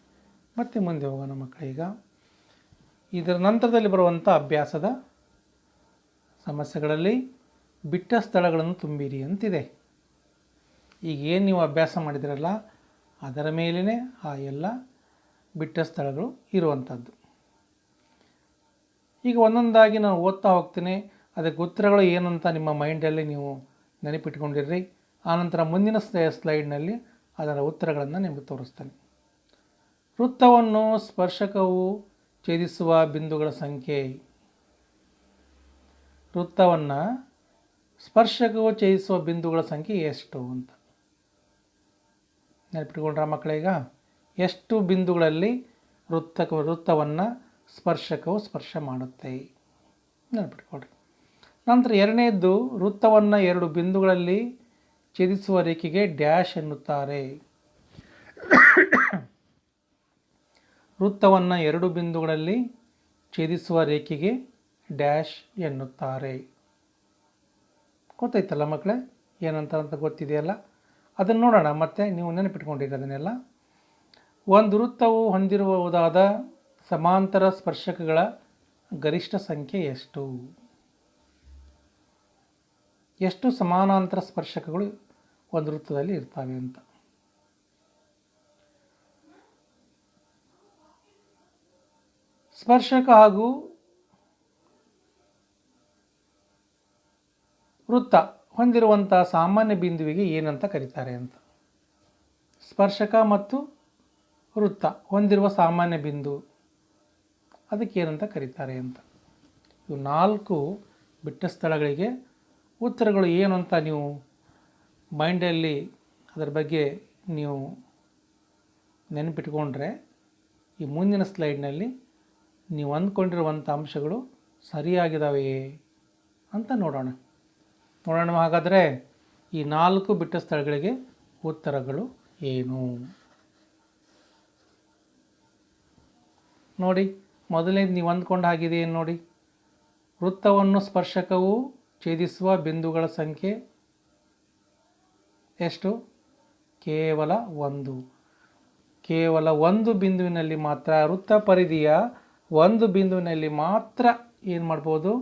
ಮತ್ತೆ ಮುಂದೆ ಹೋಗೋಣ ಮಕ್ಕಳೀಗ. ಇದರ ನಂತರದಲ್ಲಿ ಬರುವಂಥ ಅಭ್ಯಾಸದ ಸಮಸ್ಯೆಗಳಲ್ಲಿ ಬಿಟ್ಟ ಸ್ಥಳಗಳನ್ನು ತುಂಬಿರಿ ಅಂತಿದೆ. ಈಗ ಏನು ನೀವು ಅಭ್ಯಾಸ ಮಾಡಿದಿರಲ್ಲ ಅದರ ಮೇಲೇ ಆ ಎಲ್ಲ ಬಿಟ್ಟ ಸ್ಥಳಗಳು ಇರುವಂಥದ್ದು. ಈಗ ಒಂದೊಂದಾಗಿ ನಾನು ಓದ್ತಾ ಹೋಗ್ತೀನಿ, ಅದಕ್ಕೆ ಉತ್ತರಗಳು ಏನಂತ ನಿಮ್ಮ ಮೈಂಡಲ್ಲಿ ನೀವು ನೆನಪಿಟ್ಕೊಂಡಿರ್ರಿ. ಆನಂತರ ಮುಂದಿನ ಸ್ಲೈಡ್ನಲ್ಲಿ ಅದರ ಉತ್ತರಗಳನ್ನು ನಿಮಗೆ ತೋರಿಸ್ತೇನೆ. ವೃತ್ತವನ್ನು ಸ್ಪರ್ಶಕವು ಛೇದಿಸುವ ಬಿಂದುಗಳ ಸಂಖ್ಯೆ. ವೃತ್ತವನ್ನು ಸ್ಪರ್ಶಕವು ಛೇದಿಸುವ ಬಿಂದುಗಳ ಸಂಖ್ಯೆ ಎಷ್ಟು ಅಂತ ನೆನಪಿಟ್ಕೊಂಡ್ರ ಮಕ್ಕಳೀಗ? ಎಷ್ಟು ಬಿಂದುಗಳಲ್ಲಿ ವೃತ್ತವನ್ನು ಸ್ಪರ್ಶಕವು ಸ್ಪರ್ಶ ಮಾಡುತ್ತೆ ನೆನಪಿಟ್ಕೊಳ್ರಿ. ನಂತರ ಎರಡನೇದ್ದು, ವೃತ್ತವನ್ನು ಎರಡು ಬಿಂದುಗಳಲ್ಲಿ ಛೇದಿಸುವ ರೇಖೆಗೆ ಡ್ಯಾಶ್ ಎನ್ನುತ್ತಾರೆ. ವೃತ್ತವನ್ನು ಎರಡು ಬಿಂದುಗಳಲ್ಲಿ ಛೇದಿಸುವ ರೇಖೆಗೆ ಡ್ಯಾಶ್ ಎನ್ನುತ್ತಾರೆ. ಗೊತ್ತಾಯ್ತಲ್ಲ ಮಕ್ಕಳೇ, ಏನಂತ ಗೊತ್ತಿದೆಯಲ್ಲ? ಅದನ್ನು ನೋಡೋಣ. ಮತ್ತೆ ನೀವು ನೆನಪಿಟ್ಕೊಂಡಿರಿ ಅದನ್ನೆಲ್ಲ. ಒಂದು ವೃತ್ತವು ಹೊಂದಿರಬಹುದಾದ ಸಮಾಂತರ ಸ್ಪರ್ಶಕಗಳ ಗರಿಷ್ಠ ಸಂಖ್ಯೆ ಎಷ್ಟು? ಎಷ್ಟು ಸಮಾನಾಂತರ ಸ್ಪರ್ಶಕಗಳು ಒಂದು ವೃತ್ತದಲ್ಲಿ ಇರ್ತವೆ ಅಂತ. ಸ್ಪರ್ಶಕ ಹಾಗೂ ವೃತ್ತ ಹೊಂದಿರುವಂಥ ಸಾಮಾನ್ಯ ಬಿಂದುವಿಗೆ ಏನಂತ ಕರೀತಾರೆ ಅಂತ. ಸ್ಪರ್ಶಕ ಮತ್ತು ವೃತ್ತ ಹೊಂದಿರುವ ಸಾಮಾನ್ಯ ಬಿಂದು ಅದಕ್ಕೆ ಏನಂತ ಕರೀತಾರೆ ಅಂತ. ಇವು 4 ಬಿಟ್ಟ ಸ್ಥಳಗಳಿಗೆ ಉತ್ತರಗಳು ಏನು ಅಂತ ನೀವು ಮೈಂಡಲ್ಲಿ ಅದರ ಬಗ್ಗೆ ನೀವು ನೆನಪಿಟ್ಕೊಂಡ್ರೆ ಈ ಮುಂದಿನ ಸ್ಲೈಡ್ನಲ್ಲಿ ನೀವು ಅಂದ್ಕೊಂಡಿರುವಂಥ ಅಂಶಗಳು ಸರಿಯಾಗಿದ್ದಾವೆಯೇ ಅಂತ ನೋಡೋಣ. ಹಾಗಾದರೆ ಈ 4 ಬಿಟ್ಟ ಸ್ಥಳಗಳಿಗೆ ಉತ್ತರಗಳು ಏನು ನೋಡಿ. ಮೊದಲನೇದು ನೀವು ಅಂದ್ಕೊಂಡು ಆಗಿದೆ ಏನು ನೋಡಿ. ವೃತ್ತವನ್ನು ಸ್ಪರ್ಶಕವು ಛೇದಿಸುವ ಬಿಂದುಗಳ ಸಂಖ್ಯೆ ಎಷ್ಟು? ಕೇವಲ 1. ಕೇವಲ ಒಂದು ಬಿಂದುವಿನಲ್ಲಿ ಮಾತ್ರ, ವೃತ್ತ ಪರಿಧಿಯ ಒಂದು ಬಿಂದುವಿನಲ್ಲಿ ಮಾತ್ರ ಏನು ಮಾಡ್ಬೋದು?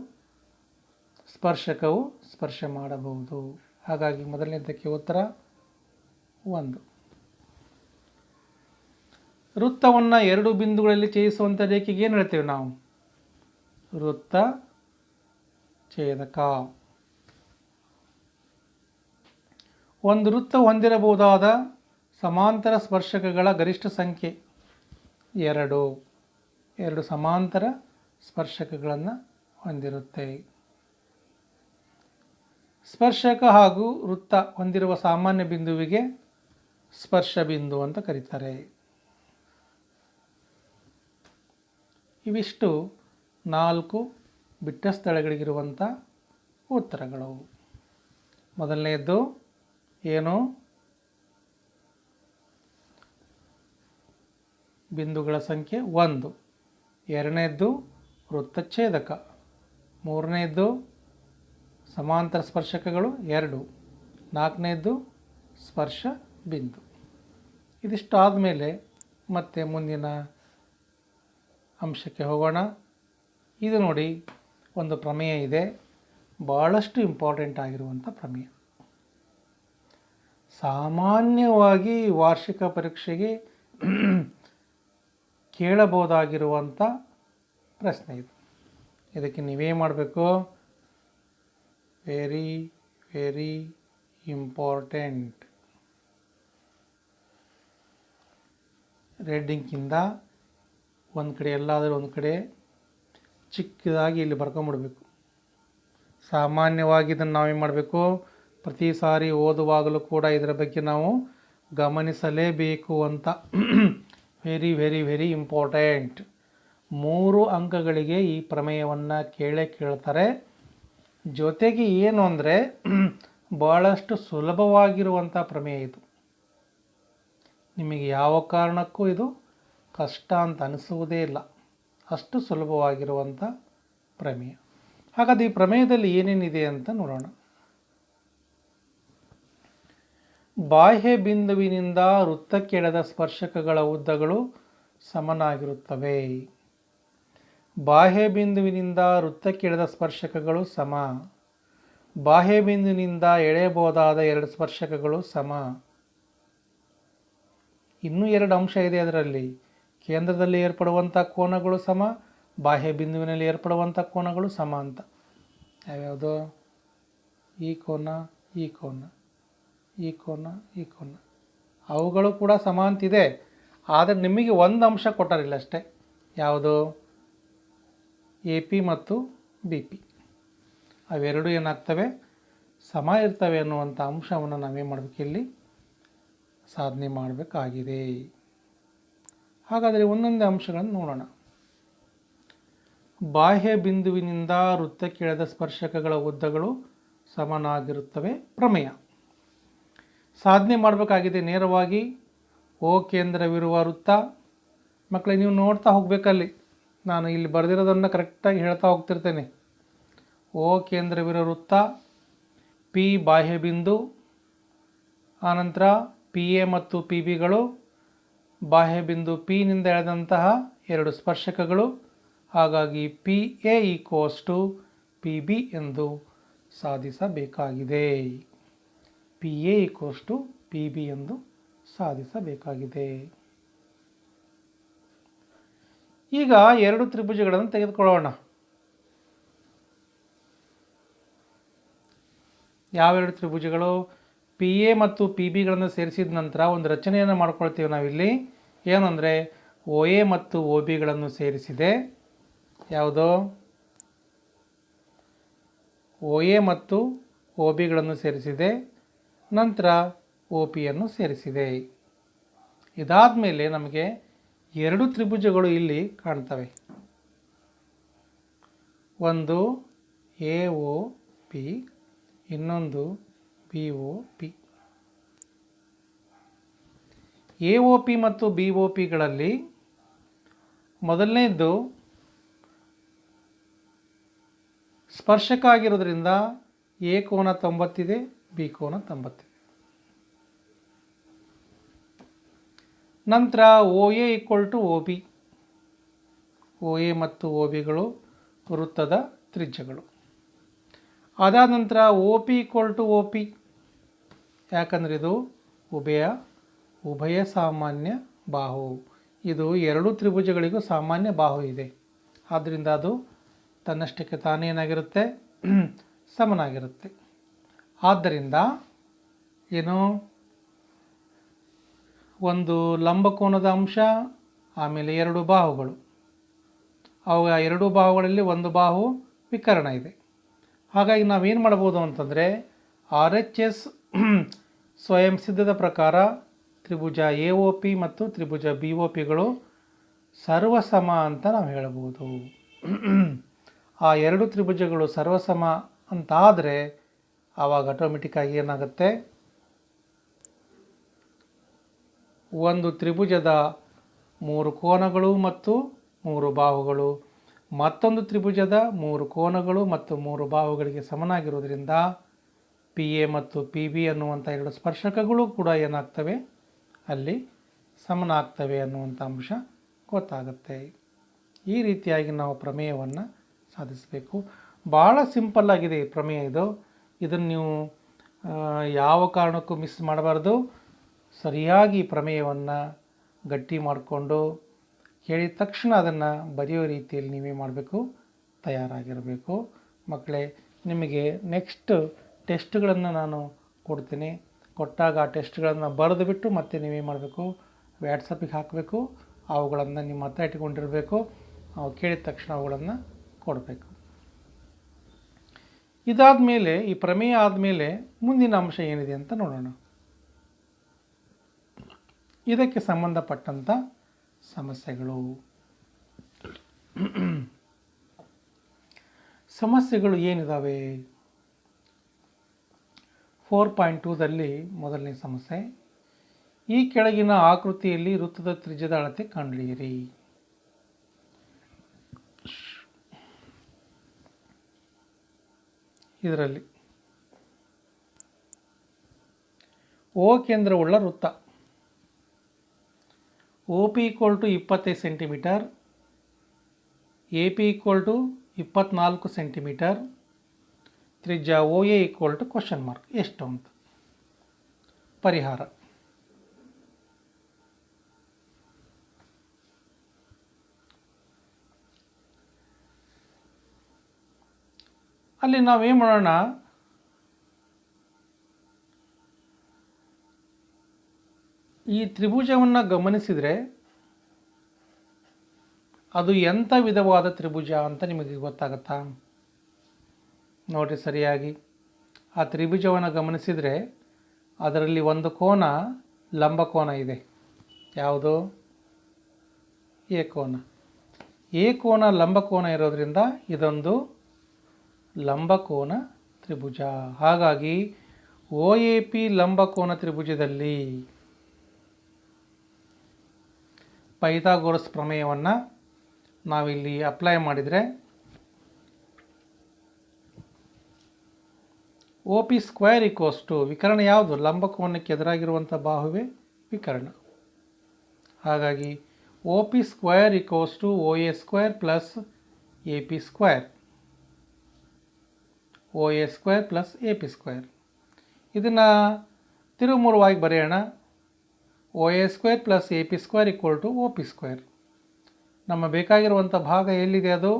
ಸ್ಪರ್ಶಕವು ಸ್ಪರ್ಶ ಮಾಡಬಹುದು. ಹಾಗಾಗಿ ಮೊದಲನೇದಕ್ಕೆ ಉತ್ತರ 1. ವೃತ್ತವನ್ನು 2 ಬಿಂದುಗಳಲ್ಲಿ ಛೇದಿಸುವಂಥ ರೇಖೆಗೆ ಏನು ಹೇಳ್ತೇವೆ ನಾವು? ವೃತ್ತ ಛೇದಕ. ಒಂದು ವೃತ್ತ ಹೊಂದಿರಬಹುದಾದ ಸಮಾಂತರ ಸ್ಪರ್ಶಕಗಳ ಗರಿಷ್ಠ ಸಂಖ್ಯೆ 2. 2 ಸಮಾಂತರ ಸ್ಪರ್ಶಕಗಳನ್ನು ಹೊಂದಿರುತ್ತೆ. ಸ್ಪರ್ಶಕ ಹಾಗೂ ವೃತ್ತ ಹೊಂದಿರುವ ಸಾಮಾನ್ಯ ಬಿಂದುವಿಗೆ ಸ್ಪರ್ಶ ಬಿಂದು ಅಂತ ಕರೀತಾರೆ. ಇವಿಷ್ಟು 4 ಬಿಟ್ಟ ಸ್ಥಳಗಳಿಗಿರುವಂಥ ಉತ್ತರಗಳು. ಮೊದಲನೆಯದ್ದು ಏನು? ಬಿಂದುಗಳ ಸಂಖ್ಯೆ 1. ಎರಡನೇದ್ದು ವೃತ್ತಛೇದಕ. ಮೂರನೇದ್ದು ಸಮಾಂತರ ಸ್ಪರ್ಶಕಗಳು 2. ನಾಲ್ಕನೇದ್ದು ಸ್ಪರ್ಶ ಬಿಂದು. ಇದಿಷ್ಟು ಆದಮೇಲೆ ಮತ್ತೆ ಮುಂದಿನ ಅಂಶಕ್ಕೆ ಹೋಗೋಣ. ಇದು ನೋಡಿ, ಒಂದು ಪ್ರಮೇಯ ಇದೆ, ಭಾಳಷ್ಟು ಇಂಪಾರ್ಟೆಂಟ್ ಆಗಿರುವಂಥ ಪ್ರಮೇಯ. ಸಾಮಾನ್ಯವಾಗಿ ವಾರ್ಷಿಕ ಪರೀಕ್ಷೆಗೆ ಕೇಳಬಹುದಾಗಿರುವಂಥ ಪ್ರಶ್ನೆ ಇದು. ಇದಕ್ಕೆ ನೀವೇ ಮಾಡಬೇಕು, ವೆರಿ ವೆರಿ ಇಂಪಾರ್ಟೆಂಟ್. ರೆಡ್ ಇಂಕಿಂದ ಒಂದು ಕಡೆ ಎಲ್ಲಾದರೂ ಒಂದು ಕಡೆ ಚಿಕ್ಕದಾಗಿ ಇಲ್ಲಿ ಬರ್ಕೊಂಬಿಡ್ಬೇಕು. ಸಾಮಾನ್ಯವಾಗಿ ಇದನ್ನು ನಾವೇನು ಮಾಡಬೇಕು? ಪ್ರತಿ ಸಾರಿ ಓದುವಾಗಲೂ ಕೂಡ ಇದರ ಬಗ್ಗೆ ನಾವು ಗಮನಿಸಲೇಬೇಕು ಅಂತ. Very very very important. 3 ಅಂಕಗಳಿಗೆ ಈ ಪ್ರಮೇಯವನ್ನು ಕೇಳ್ತಾರೆ. ಜೊತೆಗೆ ಏನು ಅಂದರೆ ಭಾಳಷ್ಟು ಸುಲಭವಾಗಿರುವಂಥ ಪ್ರಮೇಯ ಇದು. ನಿಮಗೆ ಯಾವ ಕಾರಣಕ್ಕೂ ಇದು ಕಷ್ಟ ಅಂತ ಅನಿಸುವುದೇ ಇಲ್ಲ, ಅಷ್ಟು ಸುಲಭವಾಗಿರುವಂಥ ಪ್ರಮೇಯ. ಹಾಗಾದರೆ ಈ ಪ್ರಮೇಯದಲ್ಲಿ ಏನೇನಿದೆ ಅಂತ ನೋಡೋಣ. ಬಾಹ್ಯ ಬಿಂದುವಿನಿಂದ ವೃತ್ತಕ್ಕೆಳೆದ ಸ್ಪರ್ಶಕಗಳ ಉದ್ದಗಳು ಸಮನಾಗಿರುತ್ತವೆ. ಬಾಹ್ಯ ಬಿಂದುವಿನಿಂದ ವೃತ್ತಕ್ಕೆಳೆದ ಸ್ಪರ್ಶಕಗಳು ಸಮ. ಬಾಹ್ಯ ಬಿಂದುವಿನಿಂದ ಎಳೆಯಬಹುದಾದ 2 ಸ್ಪರ್ಶಕಗಳು ಸಮ. ಇನ್ನೂ 2 ಅಂಶ ಇದೆ ಅದರಲ್ಲಿ. ಕೇಂದ್ರದಲ್ಲಿ ಏರ್ಪಡುವಂಥ ಕೋನಗಳು ಸಮ, ಬಾಹ್ಯ ಬಿಂದುವಿನಲ್ಲಿ ಏರ್ಪಡುವಂಥ ಕೋನಗಳು ಸಮ ಅಂತ. ಯಾವ್ಯಾವುದು? ಈ ಕೋನ, ಈ ಕೋನ, ಈ ಕೋನ, ಈ ಕೋನ, ಅವುಗಳು ಕೂಡ ಸಮ ಅಂತಿದೆ. ಆದರೆ ನಿಮಗೆ ಒಂದು ಅಂಶ ಕೊಟ್ಟರಿಲ್ಲ ಅಷ್ಟೇ. ಯಾವುದು? ಎ ಪಿ ಮತ್ತು ಬಿ ಪಿ ಅವೆರಡೂ ಏನಾಗ್ತವೆ? ಸಮ ಇರ್ತವೆ ಅನ್ನುವಂಥ ಅಂಶವನ್ನು ನಾವೇನು ಮಾಡಬೇಕು? ಇಲ್ಲಿ ಸಾಧನೆ ಮಾಡಬೇಕಾಗಿದೆ. ಹಾಗಾದರೆ ಒಂದೊಂದೇ ಅಂಶಗಳನ್ನು ನೋಡೋಣ. ಬಾಹ್ಯ ಬಿಂದುವಿನಿಂದ ವೃತ್ತಕ್ಕೆಳೆದ ಸ್ಪರ್ಶಕಗಳ ಉದ್ದಗಳು ಸಮನಾಗಿರುತ್ತವೆ ಪ್ರಮೇಯ. ಸಾಧನೆ ಮಾಡಬೇಕಾಗಿದೆ ನೇರವಾಗಿ. ಓ ಕೇಂದ್ರವಿರುವ ವೃತ್ತ. ಮಕ್ಕಳೇ, ನೀವು ನೋಡ್ತಾ ಹೋಗಬೇಕಲ್ಲಿ. ನಾನು ಇಲ್ಲಿ ಬರೆದಿರೋದನ್ನು ಕರೆಕ್ಟಾಗಿ ಹೇಳ್ತಾ ಹೋಗ್ತಿರ್ತೇನೆ. ಓ ಕೇಂದ್ರವಿರೋ ವೃತ್ತ, ಪಿ ಬಾಹ್ಯ ಬಿಂದು, ಆನಂತರ ಪಿ ಎ ಮತ್ತು ಪಿ ಬಿಗಳು, ಬಾಹ್ಯ ಬಿಂದು ಪಿ ನಿಂದ ಎಳೆದಂತಹ 2 ಸ್ಪರ್ಶಕಗಳು. ಹಾಗಾಗಿ P A equals to P B ಎಂದು ಸಾಧಿಸಬೇಕಾಗಿದೆ. P A equals to P B ಎಂದು ಸಾಧಿಸಬೇಕಾಗಿದೆ. ಈಗ 2 ತ್ರಿಭುಜಗಳನ್ನು ತೆಗೆದುಕೊಳ್ಳೋಣ. ಯಾವೆರಡು ತ್ರಿಭುಜಗಳು? ಪಿ ಎ ಮತ್ತು ಪಿ ಬಿಗಳನ್ನು ಸೇರಿಸಿದ ನಂತರ ಒಂದು ರಚನೆಯನ್ನು ಮಾಡ್ಕೊಳ್ತೀವಿ ನಾವಿಲ್ಲಿ. ಏನಂದರೆ ಒ ಎ ಮತ್ತು ಒ ಬಿಗಳನ್ನು ಸೇರಿಸಿದೆ. ಯಾವುದು? ಒ ಎ ಮತ್ತು ಒ ಬಿಗಳನ್ನು ಸೇರಿಸಿದೆ. ನಂತರ ಒ ಪಿಯನ್ನು ಸೇರಿಸಿದೆ. ಇದಾದ ಮೇಲೆ ನಮಗೆ ಎರಡು ತ್ರಿಭುಜಗಳು ಇಲ್ಲಿ ಕಾಣ್ತವೆ. ಒಂದು AOP, ಇನ್ನೊಂದು BOP. AOP ಮತ್ತು BOPಗಳಲ್ಲಿ ಮೊದಲನೇದ್ದು ಸ್ಪರ್ಶಕ ಆಗಿರೋದ್ರಿಂದ A ಕೋನ 90 ಇದೆ, B ಕೋನ 90 ಇದೆ. ನಂತರ OA = OB. OA ಮತ್ತು OBಗಳು ವೃತ್ತದ ತ್ರಿಜ್ಯಗಳು. ಅದಾದ ನಂತರ OP = OP, ಯಾಕಂದರೆ ಇದು ಉಭಯ ಸಾಮಾನ್ಯ ಬಾಹು. ಇದು ಎರಡು ತ್ರಿಭುಜಗಳಿಗೂ ಸಾಮಾನ್ಯ ಬಾಹು ಇದೆ. ಆದ್ದರಿಂದ ಅದು ತನ್ನಷ್ಟಕ್ಕೆ ತಾನೇನಾಗಿರುತ್ತೆ, ಸಮನಾಗಿರುತ್ತೆ. ಆದ್ದರಿಂದ ಏನು, ಒಂದು ಲಂಬಕೋನದ ಅಂಶ, ಆಮೇಲೆ ಎರಡು ಬಾಹುಗಳು. ಅವು ಎರಡು ಬಾಹುಗಳಲ್ಲಿ ಒಂದು ಬಾಹು ವಿಕರ್ಣ ಇದೆ. ಹಾಗಾಗಿ ನಾವೇನು ಮಾಡ್ಬೋದು ಅಂತಂದರೆ RHS ಸ್ವಯಂ ಸಿದ್ಧದ ಪ್ರಕಾರ ತ್ರಿಭುಜ AOP ಮತ್ತು ತ್ರಿಭುಜ BOPಗಳು ಸರ್ವಸಮ ಅಂತ ನಾವು ಹೇಳಬಹುದು. ಆ ಎರಡು ತ್ರಿಭುಜಗಳು ಸರ್ವಸಮ ಅಂತಾದರೆ ಆವಾಗ ಆಟೋಮೆಟಿಕ್ಕಾಗಿ ಏನಾಗುತ್ತೆ, ಒಂದು ತ್ರಿಭುಜದ 3 ಕೋನಗಳು ಮತ್ತು 3 ಬಾಹುಗಳು ಮತ್ತೊಂದು ತ್ರಿಭುಜದ 3 ಕೋನಗಳು ಮತ್ತು 3 ಬಾಹುಗಳಿಗೆ ಸಮನಾಗಿರೋದ್ರಿಂದ PA ಮತ್ತು PB ಅನ್ನುವಂಥ ಎರಡು ಸ್ಪರ್ಶಕಗಳು ಕೂಡ ಏನಾಗ್ತವೆ, ಅಲ್ಲಿ ಸಮನಾಗ್ತವೆ ಅನ್ನುವಂಥ ಅಂಶ ಗೊತ್ತಾಗುತ್ತೆ. ಈ ರೀತಿಯಾಗಿ ನಾವು ಪ್ರಮೇಯವನ್ನು ಸಾಧಿಸಬೇಕು. ಭಾಳ ಸಿಂಪಲ್ ಆಗಿದೆ ಈ ಪ್ರಮೇಯ. ಇದನ್ನು ನೀವು ಯಾವ ಕಾರಣಕ್ಕೂ ಮಿಸ್ ಮಾಡಬಾರ್ದು. ಸರಿಯಾಗಿ ಪ್ರಮೇಯವನ್ನು ಗಟ್ಟಿ ಮಾಡಿಕೊಂಡು ಹೇಳಿದ ತಕ್ಷಣ ಅದನ್ನು ಬರೆಯೋ ರೀತಿಯಲ್ಲಿ ನೀವೇ ಮಾಡಬೇಕು, ತಯಾರಾಗಿರಬೇಕು. ಮಕ್ಕಳೇ, ನಿಮಗೆ ನೆಕ್ಸ್ಟ್ ಟೆಸ್ಟ್ಗಳನ್ನು ನಾನು ಕೊಡ್ತೀನಿ. ಕೊಟ್ಟಾಗ ಆ ಟೆಸ್ಟ್ಗಳನ್ನು ಬರೆದು ಬಿಟ್ಟು ಮತ್ತೆ ನೀವೇ ಮಾಡಬೇಕು, ವ್ಯಾಟ್ಸಪ್ಪಿಗೆ ಹಾಕಬೇಕು. ಅವುಗಳನ್ನು ನಿಮ್ಮ ಹತ್ರ ಇಟ್ಕೊಂಡಿರಬೇಕು. ಅವು ಕೇಳಿದ ತಕ್ಷಣ ಅವುಗಳನ್ನು ಕೊಡಬೇಕು. ಇದಾದ ಮೇಲೆ, ಈ ಪ್ರಮೇಯ ಆದಮೇಲೆ ಮುಂದಿನ ಅಂಶ ಏನಿದೆ ಅಂತ ನೋಡೋಣ. ಇದಕ್ಕೆ ಸಂಬಂಧಪಟ್ಟಂಥ ಸಮಸ್ಯೆಗಳು ಏನಿದ್ದಾವೆ? 4.2ದಲ್ಲಿ ಮೊದಲನೇ ಸಮಸ್ಯೆ, ಈ ಕೆಳಗಿನ ಆಕೃತಿಯಲ್ಲಿ ವೃತ್ತದ ತ್ರಿಜ್ಯದ ಅಳತೆ ಕಂಡುಹಿಡಿಯಿರಿ. ಇದರಲ್ಲಿ O ಕೇಂದ್ರವುಳ್ಳ ವೃತ್ತ, OP = 25 ಸೆಂಟಿಮೀಟರ್, AP = 24 ಸೆಂಟಿಮೀಟರ್, ತ್ರಿಜ್ಯ OA = ? ಎಷ್ಟು ಅಂತ. ಪರಿಹಾರ: ಅಲ್ಲಿ ನಾವೇನು ಮಾಡೋಣ, ಈ ತ್ರಿಭುಜವನ್ನು ಗಮನಿಸಿದರೆ ಅದು ಎಂಥ ವಿಧವಾದ ತ್ರಿಭುಜ ಅಂತ ನಿಮಗೆ ಗೊತ್ತಾಗತ್ತಾ? ನೋಡಿರಿ ಸರಿಯಾಗಿ. ಆ ತ್ರಿಭುಜವನ್ನು ಗಮನಿಸಿದರೆ ಅದರಲ್ಲಿ ಒಂದು ಕೋನ ಲಂಬಕೋನ ಇದೆ. ಯಾವುದು? ಎ ಕೋನ. ಎ ಕೋನ ಲಂಬಕೋನ ಇರೋದ್ರಿಂದ ಇದೊಂದು ಲಂಬಕೋನ ತ್ರಿಭುಜ. ಹಾಗಾಗಿ OAP ಲಂಬಕೋನ ತ್ರಿಭುಜದಲ್ಲಿ ಪೈಥಾಗೋರಸ್ ಪ್ರಮೇಯವನ್ನು ನಾವಿಲ್ಲಿ ಅಪ್ಲೈ ಮಾಡಿದರೆ OP² ವಿಕರ್ಣ ಯಾವುದು? ಲಂಬಕೋನಕ್ಕೆ ಎದುರಾಗಿರುವಂಥ ಬಾಹುವೆ ವಿಕರ್ಣ. ಹಾಗಾಗಿ OP² = OA² + AP². OA² + AP². ಇದನ್ನು ತಿರುಮುರುವಾಗಿ ಬರೆಯೋಣ. OA² + AP² = OP². ನಮ್ಮ ಬೇಕಾಗಿರುವಂಥ ಭಾಗ ಎಲ್ಲಿದೆ? ಅದು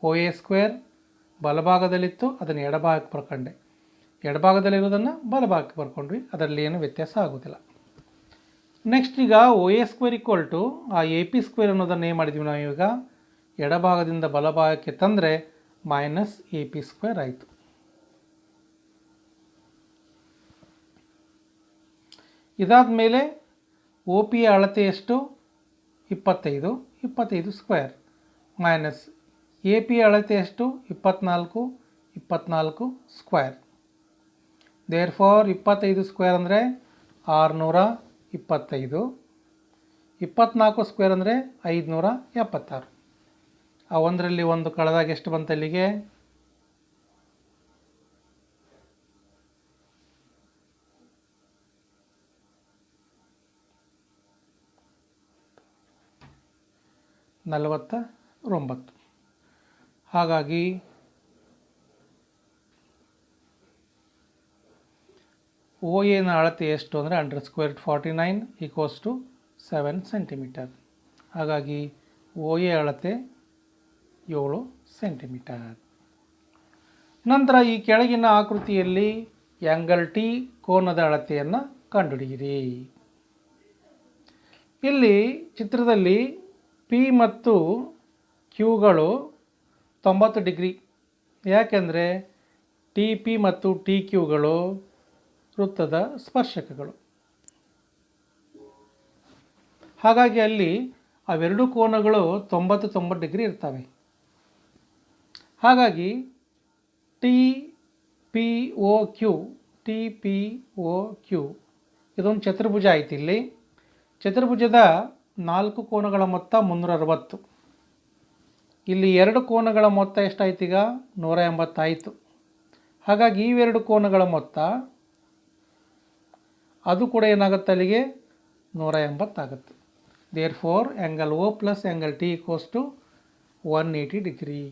OA² ಬಲಭಾಗದಲ್ಲಿತ್ತು, ಅದನ್ನು ಎಡಭಾಗಕ್ಕೆ ಬರ್ಕೊಂಡೆ. ಎಡಭಾಗದಲ್ಲಿರೋದನ್ನು ಬಲಭಾಗಕ್ಕೆ ಬರ್ಕೊಂಡ್ವಿ. ಅದರಲ್ಲಿ ಏನು ವ್ಯತ್ಯಾಸ ಆಗೋದಿಲ್ಲ. ನೆಕ್ಸ್ಟ್ ಈಗ OA² = ಆ AP² ಅನ್ನೋದನ್ನು ಏನು ಮಾಡಿದ್ವಿ ನಾವು ಇವಾಗ ಎಡಭಾಗದಿಂದ ಬಲಭಾಗಕ್ಕೆ ತಂದರೆ -AP² ಆಯಿತು. ಇದಾದ ಮೇಲೆ ಒ ಪಿಯ ಅಳತೆ ಎಷ್ಟು? 25, 25 ಸ್ಕ್ವೇರ್ ಮೈನಸ್ ಎ ಪಿಯ ಅಳತೆ ಎಷ್ಟು? 24, 24 ಸ್ಕ್ವೇರ್. ದೇರ್ ಫಾರ್ 25 ಸ್ಕ್ವೇರ್ ಅಂದರೆ 625, 24 ಸ್ಕ್ವೇರ್ ಅಂದರೆ 576. ಆ ಒಂದರಲ್ಲಿ ಒಂದು ಕಳೆದಾಗ ಎಷ್ಟು ಬಂತು ಅಲ್ಲಿಗೆ? 49. ಹಾಗಾಗಿ ಓ ಎನ ಅಳತೆ ಎಷ್ಟು ಅಂದರೆ √49 = 7 ಸೆಂಟಿಮೀಟರ್. ಹಾಗಾಗಿ ಓ ಎ ಅಳತೆ 7 ಸೆಂಟಿಮೀಟರ್. ನಂತರ ಈ ಕೆಳಗಿನ ಆಕೃತಿಯಲ್ಲಿ ಆ್ಯಂಗಲ್ ಟಿ ಕೋನದ ಅಳತೆಯನ್ನು ಕಂಡುಹಿಡಿಯಿರಿ. ಇಲ್ಲಿ ಚಿತ್ರದಲ್ಲಿ ಪಿ ಮತ್ತು ಕ್ಯೂಗಳು 90 ಡಿಗ್ರಿ. ಯಾಕೆಂದರೆ ಟಿ ಪಿ ಮತ್ತು ಟಿ ಕ್ಯೂಗಳು ವೃತ್ತದ ಸ್ಪರ್ಶಕಗಳು. ಹಾಗಾಗಿ ಅಲ್ಲಿ ಅವೆರಡು ಕೋನಗಳು 90 ಡಿಗ್ರಿ ಇರ್ತವೆ. ಹಾಗಾಗಿ ಟಿ ಪಿ ಒ ಕ್ಯೂ ಇದೊಂದು ಚತುರ್ಭುಜ ಆಯ್ತು. ಇಲ್ಲಿ ಚತುರ್ಭುಜದ 4 ಕೋನಗಳ ಮೊತ್ತ 360. ಇಲ್ಲಿ 2 ಕೋನಗಳ ಮೊತ್ತ ಎಷ್ಟಾಯ್ತು? ಈಗ 180 ಆಯಿತು. ಹಾಗಾಗಿ ಇವೆರಡು ಕೋನಗಳ ಮೊತ್ತ ಅದು ಕೂಡ ಏನಾಗುತ್ತೆ? ಅಲ್ಲಿಗೆ 180 ಆಗುತ್ತೆ. Therefore angle O plus angle T = 180 degree.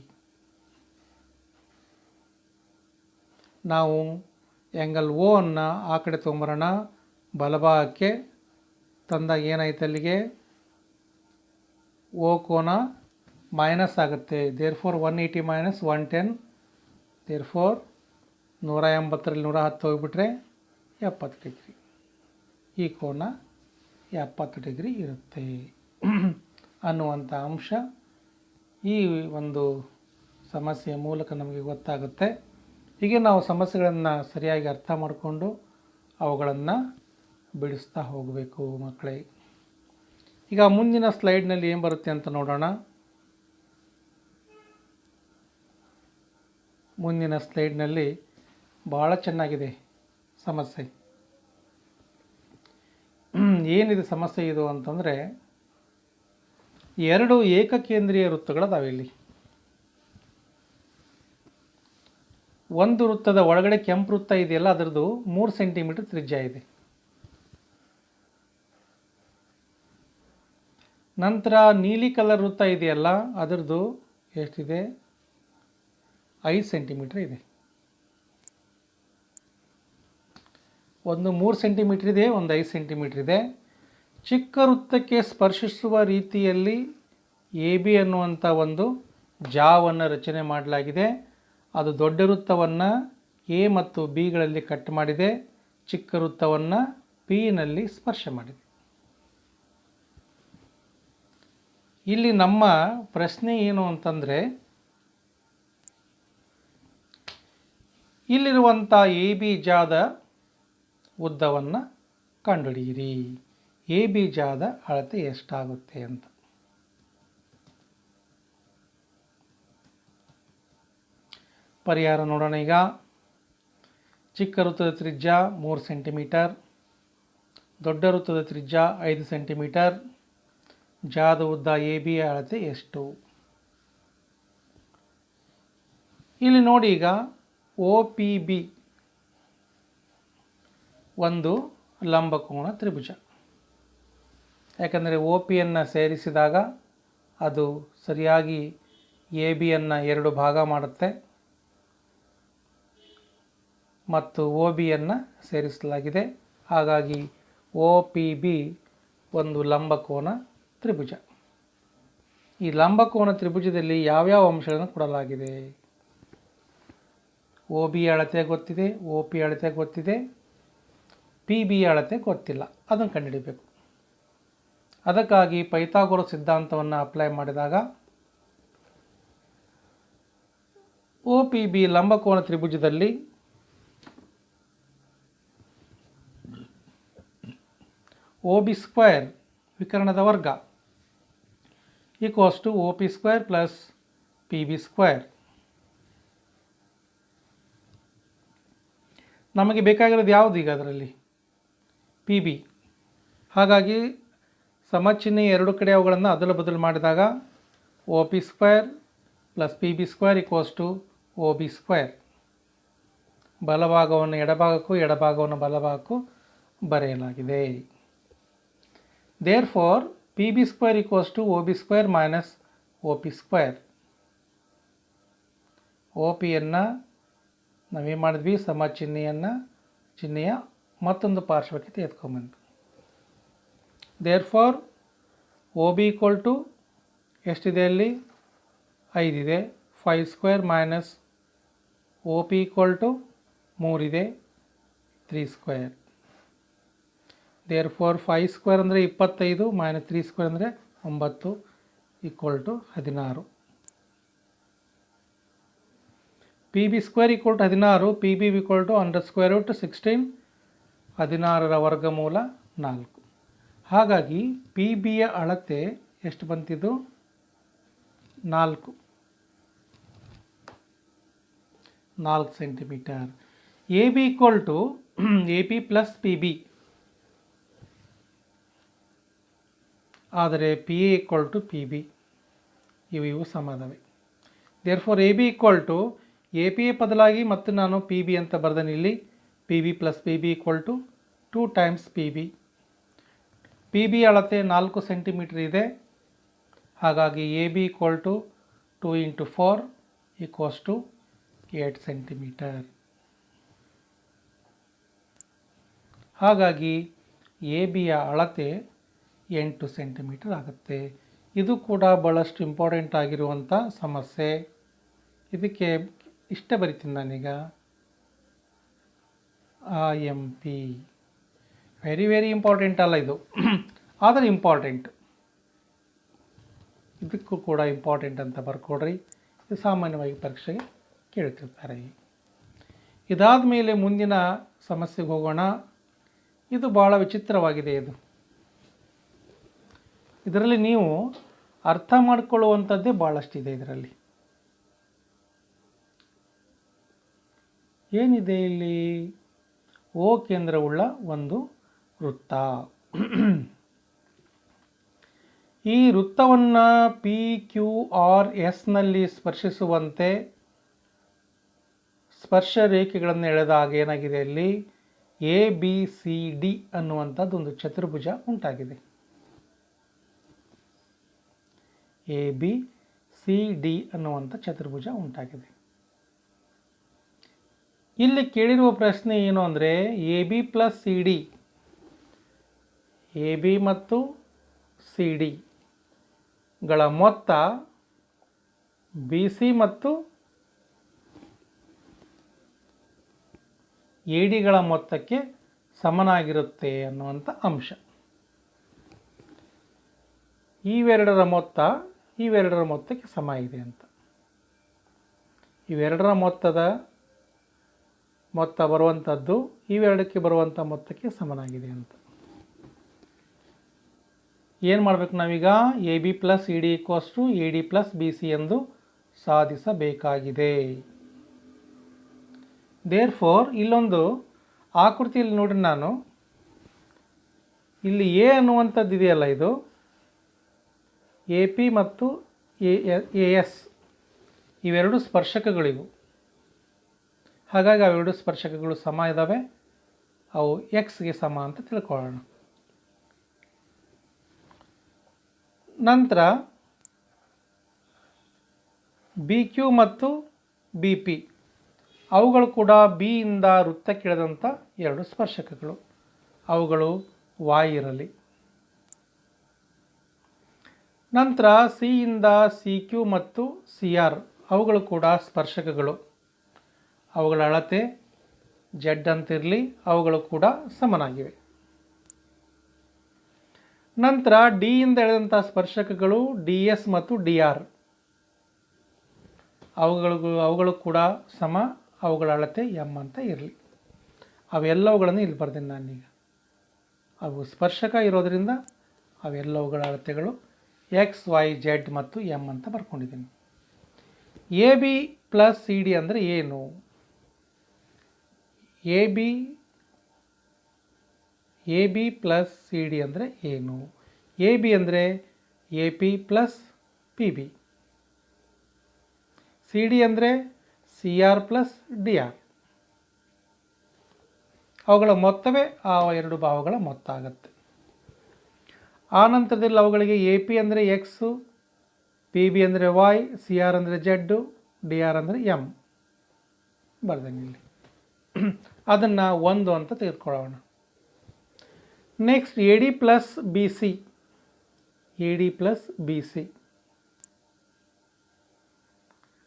ನಾವು ಆ್ಯಂಗಲ್ ಒ ಅನ್ನು ಆ ಕಡೆ ತೊಗೊಂಬರೋಣ. ಬಲಭಾಗಕ್ಕೆ ತಂದಾಗ ಏನಾಯ್ತು? ಅಲ್ಲಿಗೆ ಓ ಕೋನ ಮೈನಸ್ ಆಗುತ್ತೆ. Therefore 180 - 110. ದೇರ್ ಫೋರ್ 180ರಲ್ಲಿ 110 ಹೋಗಿಬಿಟ್ರೆ 70 ಡಿಗ್ರಿ. ಈ ಕೋನ 70 ಡಿಗ್ರಿ ಇರುತ್ತೆ ಅನ್ನುವಂಥ ಅಂಶ ಈ ಒಂದು ಸಮಸ್ಯೆಯ ಮೂಲಕ ನಮಗೆ ಗೊತ್ತಾಗುತ್ತೆ. ಹೀಗೆ ನಾವು ಸಮಸ್ಯೆಗಳನ್ನು ಸರಿಯಾಗಿ ಅರ್ಥ ಮಾಡಿಕೊಂಡು ಅವುಗಳನ್ನು ಬಿಡಿಸ್ತಾ ಹೋಗಬೇಕು ಮಕ್ಕಳೇ. ಈಗ ಮುಂದಿನ ಸ್ಲೈಡ್ನಲ್ಲಿ ಏನು ಬರುತ್ತೆ ಅಂತ ನೋಡೋಣ. ಮುಂದಿನ ಸ್ಲೈಡ್ನಲ್ಲಿ ಭಾಳ ಚೆನ್ನಾಗಿದೆ ಸಮಸ್ಯೆ. ಏನಿದೆ ಸಮಸ್ಯೆ ಇದು ಅಂತಂದರೆ, 2 ಏಕಕೇಂದ್ರೀಯ ವೃತ್ತಗಳದಾವೆ ಇಲ್ಲಿ. ಒಂದು ವೃತ್ತದ ಒಳಗಡೆ ಕೆಂಪು ವೃತ್ತ ಇದೆಯಲ್ಲ, ಅದರದ್ದು 3 ಸೆಂಟಿಮೀಟರ್ ತ್ರಿಜ್ಯ ಇದೆ. ನಂತರ ನೀಲಿ ಕಲರ್ ವೃತ್ತ ಇದೆಯಲ್ಲ, ಅದರದ್ದು ಎಷ್ಟಿದೆ? 5 ಸೆಂಟಿಮೀಟರ್ ಇದೆ. ಒಂದು 3 ಸೆಂಟಿಮೀಟರ್ ಇದೆ, ಒಂದು 5 ಸೆಂಟಿಮೀಟರ್ ಇದೆ. ಚಿಕ್ಕ ವೃತ್ತಕ್ಕೆ ಸ್ಪರ್ಶಿಸುವ ರೀತಿಯಲ್ಲಿ ಎ ಬಿ ಅನ್ನುವಂಥ ಒಂದು ಜಾವನ್ನು ರಚನೆ ಮಾಡಲಾಗಿದೆ. ಅದು ದೊಡ್ಡ ವೃತ್ತವನ್ನು ಎ ಮತ್ತು ಬಿಗಳಲ್ಲಿ ಕಟ್ ಮಾಡಿದೆ, ಚಿಕ್ಕ ವೃತ್ತವನ್ನು ಪಿನಲ್ಲಿ ಸ್ಪರ್ಶ ಮಾಡಿದೆ. ಇಲ್ಲಿ ನಮ್ಮ ಪ್ರಶ್ನೆ ಏನು ಅಂತಂದರೆ, ಇಲ್ಲಿರುವಂಥ ಎ ಬಿ ಜಾದ ಉದ್ದವನ್ನು ಕಂಡುಹಿಡಿಯಿರಿ. ಎ ಬಿ ಜಾದ ಅಳತೆ ಎಷ್ಟಾಗುತ್ತೆ ಅಂತ. ಪರಿಹಾರ ನೋಡೋಣ. ಈಗ ಚಿಕ್ಕ ವೃತ್ತದ ತ್ರಿಜ್ಯ 3 ಸೆಂಟಿಮೀಟರ್, ದೊಡ್ಡ ವೃತ್ತದ ತ್ರಿಜ್ಯ 5 ಸೆಂಟಿಮೀಟರ್. ಜಾದ ಉದ್ದ ಎ ಬಿಯ ಅಳತೆ ಎಷ್ಟು? ಇಲ್ಲಿ ನೋಡಿ, ಈಗ ಒ ಪಿ ಬಿ ಒಂದು ಲಂಬಕೋನ ತ್ರಿಭುಜ. ಯಾಕಂದರೆ ಒ ಪಿಯನ್ನು ಸೇರಿಸಿದಾಗ ಅದು ಸರಿಯಾಗಿ ಎ ಬಿಯನ್ನು 2 ಭಾಗ ಮಾಡುತ್ತೆ ಮತ್ತು ಒ ಬಿಯನ್ನು ಸೇರಿಸಲಾಗಿದೆ. ಹಾಗಾಗಿ ಒ ಪಿ ಬಿ ಒಂದು ಲಂಬಕೋನ ತ್ರಿಭುಜ. ಈ ಲಂಬಕೋನ ತ್ರಿಭುಜದಲ್ಲಿ ಯಾವ್ಯಾವ ಅಂಶಗಳನ್ನು ಕೊಡಲಾಗಿದೆ? ಒ ಬಿ ಅಳತೆ ಗೊತ್ತಿದೆ, ಒ ಪಿ ಅಳತೆ ಗೊತ್ತಿದೆ, ಪಿ ಬಿ ಅಳತೆ ಗೊತ್ತಿಲ್ಲ. ಅದನ್ನು ಕಂಡುಹಿಡಿಯಬೇಕು. ಅದಕ್ಕಾಗಿ ಪೈಥಾಗೊರಸ್ ಸಿದ್ಧಾಂತವನ್ನು ಅಪ್ಲೈ ಮಾಡಿದಾಗ ಒ ಪಿ ಬಿ ಲಂಬಕೋನ ತ್ರಿಭುಜದಲ್ಲಿ ಒ ಬಿ ಸ್ಕ್ವೇರ್ ವಿಕರ್ಣದ ವರ್ಗ equals to O P square plus P B square. ನಮಗೆ ಬೇಕಾಗಿರೋದು ಯಾವುದು ಈಗ ಅದರಲ್ಲಿ? P B. ಹಾಗಾಗಿ ಸಮಚಿಹ್ನೆ ಎರಡು ಕಡೆ ಅವುಗಳನ್ನು ಅದಲು ಬದಲು ಮಾಡಿದಾಗ O P square plus P B square equals to O B square. ಬಲಭಾಗವನ್ನು ಎಡಭಾಗಕ್ಕೂ ಎಡಭಾಗವನ್ನು ಬಲಭಾಗಕ್ಕೂ ಬರೆಯಲಾಗಿದೆ. Therefore P B square equals to O B square minus O P square. O ಪಿಯನ್ನು ನಾವೇನು ಮಾಡಿದ್ವಿ, ಚಿಹ್ನೆಯ ಮತ್ತೊಂದು ಪಾರ್ಶ್ವಕ್ಕೆ ತೆಗೆದುಕೊಂಬಂದ್ವಿ. Therefore O B equal to ಎಷ್ಟಿದೆ ಅಲ್ಲಿ? 5 ಇದೆ. 5 square minus O P equal to 3 ಇದೆ, 3 ಸ್ಕ್ವೇರ್. ದೇರ್ ಫಾರ್ 5 ಸ್ಕ್ವೇರ್ ಅಂದರೆ 25 ಮೈನಸ್ 3 ಸ್ಕ್ವೇರ್ ಅಂದರೆ 9 equal to 16. P B square equal to 16, P B equal to under square root 16, 16ರ ವರ್ಗಮೂಲ 4. ಹಾಗಾಗಿ P ಬಿಯ ಅಳತೆ ಎಷ್ಟು ಬಂತಿದ್ದು? 4 centimetre. A B equal to A P plus P B, ಆದರೆ P A equal to P B ಇವು ಸಮಾನವೇ. Therefore A B equal to A P A ಬದಲಾಗಿ ಮತ್ತು ನಾನು ಪಿ ಬಿ ಅಂತ ಬರ್ದೇನೆ ಇಲ್ಲಿ. P B plus P B equal to 2 times P B. P B ಅಳತೆ 4 ಸೆಂಟಿಮೀಟರ್ ಇದೆ. ಹಾಗಾಗಿ A B equal to 2 into 4 equals to 8 centimetre. ಹಾಗಾಗಿ ಎ ಬಿಯ ಅಳತೆ 8 ಸೆಂಟಿಮೀಟರ್ ಆಗುತ್ತೆ. ಇದು ಕೂಡ ಭಾಳಷ್ಟು ಇಂಪಾರ್ಟೆಂಟ್ ಆಗಿರುವಂಥ ಸಮಸ್ಯೆ. ಇದಕ್ಕೆ ಇಷ್ಟ ಬರಿತೀನಿ ನಾನೀಗ. IMP ವೆರಿ ಇಂಪಾರ್ಟೆಂಟ್ ಅಲ್ಲ ಇದು, ಆದರೆ ಇಂಪಾರ್ಟೆಂಟ್. ಇದಕ್ಕೂ ಕೂಡ ಇಂಪಾರ್ಟೆಂಟ್ ಅಂತ ಬರ್ಕೊಡ್ರಿ. ಇದು ಸಾಮಾನ್ಯವಾಗಿ ಪರೀಕ್ಷೆಗೆ ಕೇಳ್ತಿರ್ತಾರೆ. ಇದಾದ ಮೇಲೆ ಮುಂದಿನ ಸಮಸ್ಯೆಗೆ ಹೋಗೋಣ. ಇದು ಭಾಳ ವಿಚಿತ್ರವಾಗಿದೆ. ಇದರಲ್ಲಿ ನೀವು ಅರ್ಥ ಮಾಡಿಕೊಳ್ಳುವಂಥದ್ದೇ ಭಾಳಷ್ಟಿದೆ. ಇದರಲ್ಲಿ ಏನಿದೆ? ಇಲ್ಲಿ ಓ ಕೇಂದ್ರವುಳ್ಳ ಒಂದು ವೃತ್ತ. ಈ ವೃತ್ತವನ್ನು ಪಿ ಕ್ಯೂ ಆರ್ ಎಸ್ನಲ್ಲಿ ಸ್ಪರ್ಶಿಸುವಂತೆ ಸ್ಪರ್ಶ ರೇಖೆಗಳನ್ನು ಎಳೆದಾಗ ಏನಾಗಿದೆ? ಅಲ್ಲಿ ಎ ಬಿ ಸಿ ಡಿ ಅನ್ನುವಂಥದ್ದು ಒಂದು ಚತುರ್ಭುಜ ಉಂಟಾಗಿದೆ. ಎ ಬಿ ಸಿ ಡಿ ಅನ್ನುವಂಥ ಚತುರ್ಭುಜ ಉಂಟಾಗಿದೆ. ಇಲ್ಲಿ ಕೇಳಿರುವ ಪ್ರಶ್ನೆ ಏನು ಅಂದರೆ, A B plus C D, A B ಮತ್ತು ಸಿ ಡಿಗಳ ಮೊತ್ತ ಬಿ ಸಿ ಮತ್ತು ಎ ಡಿಗಳ ಮೊತ್ತಕ್ಕೆ ಸಮನಾಗಿರುತ್ತೆ ಅನ್ನುವಂಥ ಅಂಶ. ಇವೆರಡರ ಮೊತ್ತಕ್ಕೆ ಸಮ ಇದೆ ಅಂತ. ಇವೆರಡರ ಮೊತ್ತ ಬರುವಂಥದ್ದು ಇವೆರಡಕ್ಕೆ ಬರುವಂಥ ಮೊತ್ತಕ್ಕೆ ಸಮನಾಗಿದೆ ಅಂತ. ಏನು ಮಾಡಬೇಕು ನಾವೀಗ? A B plus E D equals to A D plus B C ಎಂದು ಸಾಧಿಸಬೇಕಾಗಿದೆ. ದೇರ್ ಫೋರ್ ಇಲ್ಲೊಂದು ಆಕೃತಿಯಲ್ಲಿ ನೋಡ್ರಿ, ನಾನು ಇಲ್ಲಿ ಎ ಅನ್ನುವಂಥದ್ದು ಇದೆಯಲ್ಲ, ಇದು ಎ ಪಿ ಮತ್ತು ಎ ಎಸ್ ಇವೆರಡು ಸ್ಪರ್ಶಕಗಳಿವು. ಹಾಗಾಗಿ ಅವೆರಡು ಸ್ಪರ್ಶಕಗಳು ಸಮ ಇದ್ದಾವೆ. ಅವು ಎಕ್ಸ್ಗೆ ಸಮ ಅಂತ ತಿಳ್ಕೊಳ್ಳೋಣ. ನಂತರ ಬಿ ಕ್ಯೂ ಮತ್ತು ಬಿ ಪಿ ಅವುಗಳು ಕೂಡ ಬಿ ಇಂದ ವೃತ್ತಕ್ಕಿಳಿದಂಥ ಎರಡು ಸ್ಪರ್ಶಕಗಳು. ಅವುಗಳು ವಾಯ್ ಇರಲಿ. ನಂತರ ಸಿ ಇಂದ ಸಿ ಕ್ಯೂ ಮತ್ತು ಸಿ ಆರ್ ಅವುಗಳು ಕೂಡ ಸ್ಪರ್ಶಕಗಳು. ಅವುಗಳ ಅಳತೆ ಜೆಡ್ ಅಂತಿರಲಿ, ಅವುಗಳು ಕೂಡ ಸಮನಾಗಿವೆ. ನಂತರ ಡಿ ಇಂದ ಎಳೆದಂಥ ಸ್ಪರ್ಶಕಗಳು ಡಿ ಎಸ್ ಮತ್ತು ಡಿ ಆರ್ ಅವುಗಳು ಕೂಡ ಸಮ. ಅವುಗಳ ಅಳತೆ ಎಮ್ ಅಂತ ಇರಲಿ. ಅವೆಲ್ಲವುಗಳನ್ನು ಇಲ್ಲಿ ಬರ್ತೀನಿ ನಾನೀಗ. ಅವು ಸ್ಪರ್ಶಕ ಇರೋದರಿಂದ ಅವೆಲ್ಲವುಗಳ ಅಳತೆಗಳು ಎಕ್ಸ್ ವೈ ಜೆಡ್ ಮತ್ತು ಎಮ್ ಅಂತ ಬರ್ಕೊಂಡಿದ್ದೀನಿ. A B plus C D ಅಂದರೆ ಏನು? A B plus C D ಅಂದರೆ ಏನು? ಎ ಬಿ ಅಂದರೆ A P plus P B, C D ಅಂದರೆ C R plus D R. ಅವುಗಳ ಮೊತ್ತವೇ ಆ ಎರಡು ಭಾವಗಳ ಮೊತ್ತ ಆಗುತ್ತೆ. ಆ ನಂತರದಲ್ಲಿ ಅವುಗಳಿಗೆ ಎ ಪಿ ಅಂದರೆ ಎಕ್ಸು, ಪಿ ಬಿ ಅಂದರೆ ವೈ, ಸಿ ಆರ್ ಅಂದರೆ ಜೆಡ್ಡು, ಡಿ ಆರ್ ಅಂದರೆ ಎಮ್ ಬರ್ದಂಗೆ ಇಲ್ಲಿ. ಅದನ್ನು 1 ಅಂತ ತೆಗೆದುಕೊಳ್ಳೋಣ. Next A D plus B C, A D plus B C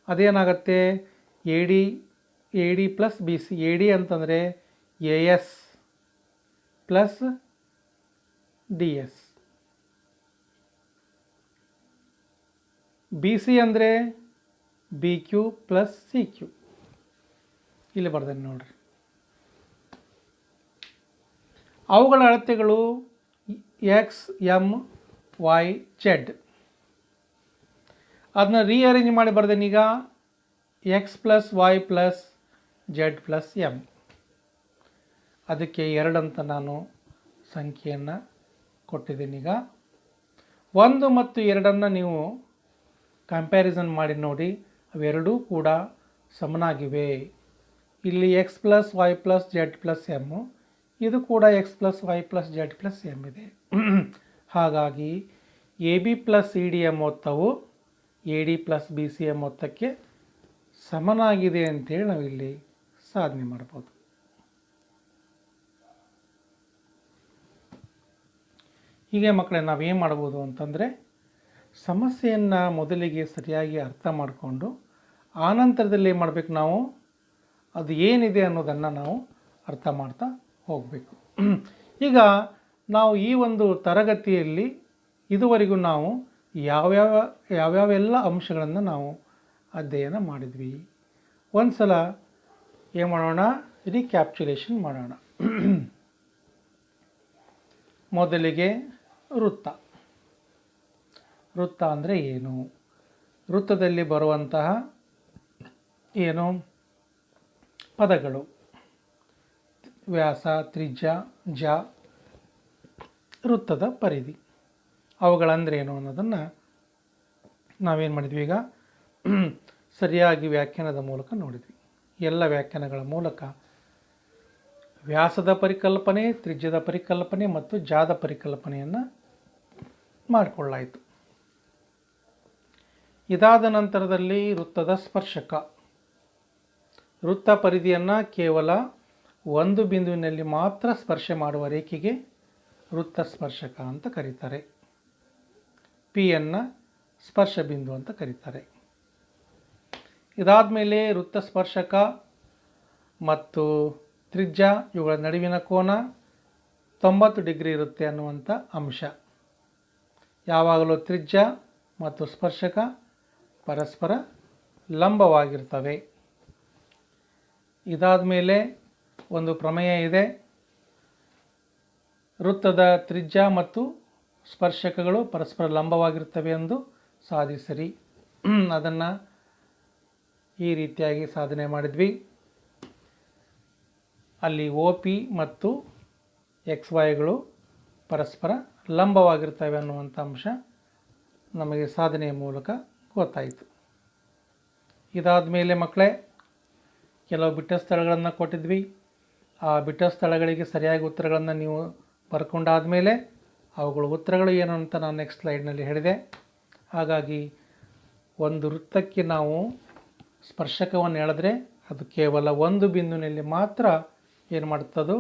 ಅದೇನಾಗುತ್ತೆ? A D plus B C. A D ಅಂತಂದರೆ A S plus D S, B C ಅಂದರೆ B Q plus C Q. ಇಲ್ಲಿ ಬರ್ದೇನೆ ನೋಡ್ರಿ. ಅವುಗಳ ಅಳತೆಗಳು ಎಕ್ಸ್ ಎಮ್ ವೈ ಜೆಡ್. ಅದನ್ನ rearrange ಮಾಡಿ ಬರ್ದೇನೆ ಈಗ. X plus Y plus Z plus M. ಅದಕ್ಕೆ 2 ಅಂತ ನಾನು ಸಂಖ್ಯೆಯನ್ನು ಕೊಟ್ಟಿದ್ದೀನಿ. ಈಗ 1 ಮತ್ತು 2 ನೀವು ಕಂಪ್ಯಾರಿಸನ್ ಮಾಡಿ ನೋಡಿ, ಅವೆರಡೂ ಕೂಡ ಸಮನಾಗಿವೆ. ಇಲ್ಲಿ X plus Y plus Z plus M, ಇದು ಕೂಡ X plus Y plus Z plus M ಇದೆ. ಹಾಗಾಗಿ A B plus C D ಎ ಮೊತ್ತವು A D plus B C ಎ ಮೊತ್ತಕ್ಕೆ ಸಮನಾಗಿದೆ ಅಂತೇಳಿ ನಾವಿಲ್ಲಿ ಸಾಧನೆ ಮಾಡ್ಬೋದು. ಹೀಗೆ ಮಕ್ಕಳೇ ನಾವೇನು ಮಾಡ್ಬೋದು ಅಂತಂದರೆ, ಸಮಸ್ಯೆಯನ್ನು ಮೊದಲಿಗೆ ಸರಿಯಾಗಿ ಅರ್ಥ ಮಾಡಿಕೊಂಡು ಆನಂತರದಲ್ಲಿ ಏನು ಮಾಡಬೇಕು, ನಾವು ಅದು ಏನಿದೆ ಅನ್ನೋದನ್ನು ನಾವು ಅರ್ಥ ಮಾಡ್ತಾ ಹೋಗಬೇಕು. ಈಗ ನಾವು ಈ ಒಂದು ತರಗತಿಯಲ್ಲಿ ಇದುವರೆಗೂ ನಾವು ಯಾವ್ಯಾವೆಲ್ಲ ಅಂಶಗಳನ್ನು ನಾವು ಅಧ್ಯಯನ ಮಾಡಿದ್ವಿ. ಒಂದು ಸಲ ಏನು ಮಾಡೋಣ, ರೀಕ್ಯಾಪ್ಚುಲೇಷನ್ ಮಾಡೋಣ. ಮೊದಲಿಗೆ ವೃತ್ತ. ವೃತ್ತ ಅಂದರೆ ಏನು? ವೃತ್ತದಲ್ಲಿ ಬರುವಂತಹ ಏನು ಪದಗಳು: ವ್ಯಾಸ, ತ್ರಿಜ್ಯ, ಜ, ವೃತ್ತದ ಪರಿಧಿ. ಅವುಗಳಂದ್ರೆ ಏನು ಅನ್ನೋದನ್ನು ನಾವೇನು ಮಾಡಿದ್ವಿ, ಈಗ ಸರಿಯಾಗಿ ವ್ಯಾಖ್ಯಾನದ ಮೂಲಕ ನೋಡಿದ್ವಿ. ಎಲ್ಲ ವ್ಯಾಖ್ಯಾನಗಳ ಮೂಲಕ ವ್ಯಾಸದ ಪರಿಕಲ್ಪನೆ, ತ್ರಿಜ್ಯದ ಪರಿಕಲ್ಪನೆ ಮತ್ತು ಜಾದ ಪರಿಕಲ್ಪನೆಯನ್ನು ಮಾಡಿಕೊಳ್ಳಾಯಿತು. ಇದಾದ ನಂತರದಲ್ಲಿ ವೃತ್ತದ ಸ್ಪರ್ಶಕ. ವೃತ್ತ ಪರಿಧಿಯನ್ನು ಕೇವಲ ಒಂದು ಬಿಂದುವಿನಲ್ಲಿ ಮಾತ್ರ ಸ್ಪರ್ಶ ಮಾಡುವ ರೇಖೆಗೆ ವೃತ್ತ ಸ್ಪರ್ಶಕ ಅಂತ ಕರೀತಾರೆ. ಪಿಯನ್ನು ಸ್ಪರ್ಶ ಬಿಂದು ಅಂತ ಕರೀತಾರೆ. ಇದಾದ ಮೇಲೆ ವೃತ್ತ ಸ್ಪರ್ಶಕ ಮತ್ತು ತ್ರಿಜ್ಯ ಇವುಗಳ ನಡುವಿನ ಕೋನ 90 ಡಿಗ್ರಿ ಇರುತ್ತೆ ಅನ್ನುವಂಥ ಅಂಶ. ಯಾವಾಗಲೂ ತ್ರಿಜ್ಯ ಮತ್ತು ಸ್ಪರ್ಶಕ ಪರಸ್ಪರ ಲಂಬವಾಗಿರ್ತವೆ. ಇದಾದ ಮೇಲೆ ಒಂದು ಪ್ರಮೇಯ ಇದೆ, ವೃತ್ತದ ತ್ರಿಜ್ಯ ಮತ್ತು ಸ್ಪರ್ಶಕಗಳು ಪರಸ್ಪರ ಲಂಬವಾಗಿರ್ತವೆ ಎಂದು ಸಾಧಿಸಿರಿ. ಅದನ್ನು ಈ ರೀತಿಯಾಗಿ ಸಾಧನೆ ಮಾಡಿದ್ವಿ. ಅಲ್ಲಿ ಒ ಪಿ ಮತ್ತು ಎಕ್ಸ್ ವೈಗಳು ಪರಸ್ಪರ ಲಂಬವಾಗಿರ್ತವೆ ಅನ್ನುವಂಥ ಅಂಶ ನಮಗೆ ಸಾಧನೆಯ ಮೂಲಕ ಗೊತ್ತಾಯಿತು. ಇದಾದ ಮೇಲೆ ಮಕ್ಕಳೇ ಕೆಲವು ಬಿಟ್ಟ ಸ್ಥಳಗಳನ್ನು ಕೊಟ್ಟಿದ್ವಿ. ಆ ಬಿಟ್ಟ ಸ್ಥಳಗಳಿಗೆ ಸರಿಯಾಗಿ ಉತ್ತರಗಳನ್ನು ನೀವು ಬರ್ಕೊಂಡಾದ ಮೇಲೆ ಅವುಗಳ ಉತ್ತರಗಳು ಏನು ಅಂತ ನಾನು ನೆಕ್ಸ್ಟ್ ಸ್ಲೈಡ್ನಲ್ಲಿ ಹೇಳಿದೆ. ಹಾಗಾಗಿ ಒಂದು ವೃತ್ತಕ್ಕೆ ನಾವು ಸ್ಪರ್ಶಕವನ್ನು ಎಳೆದ್ರೆ ಅದು ಕೇವಲ ಒಂದು ಬಿಂದುವಿನಲ್ಲಿ ಮಾತ್ರ ಏನು ಮಾಡುತ್ತದು,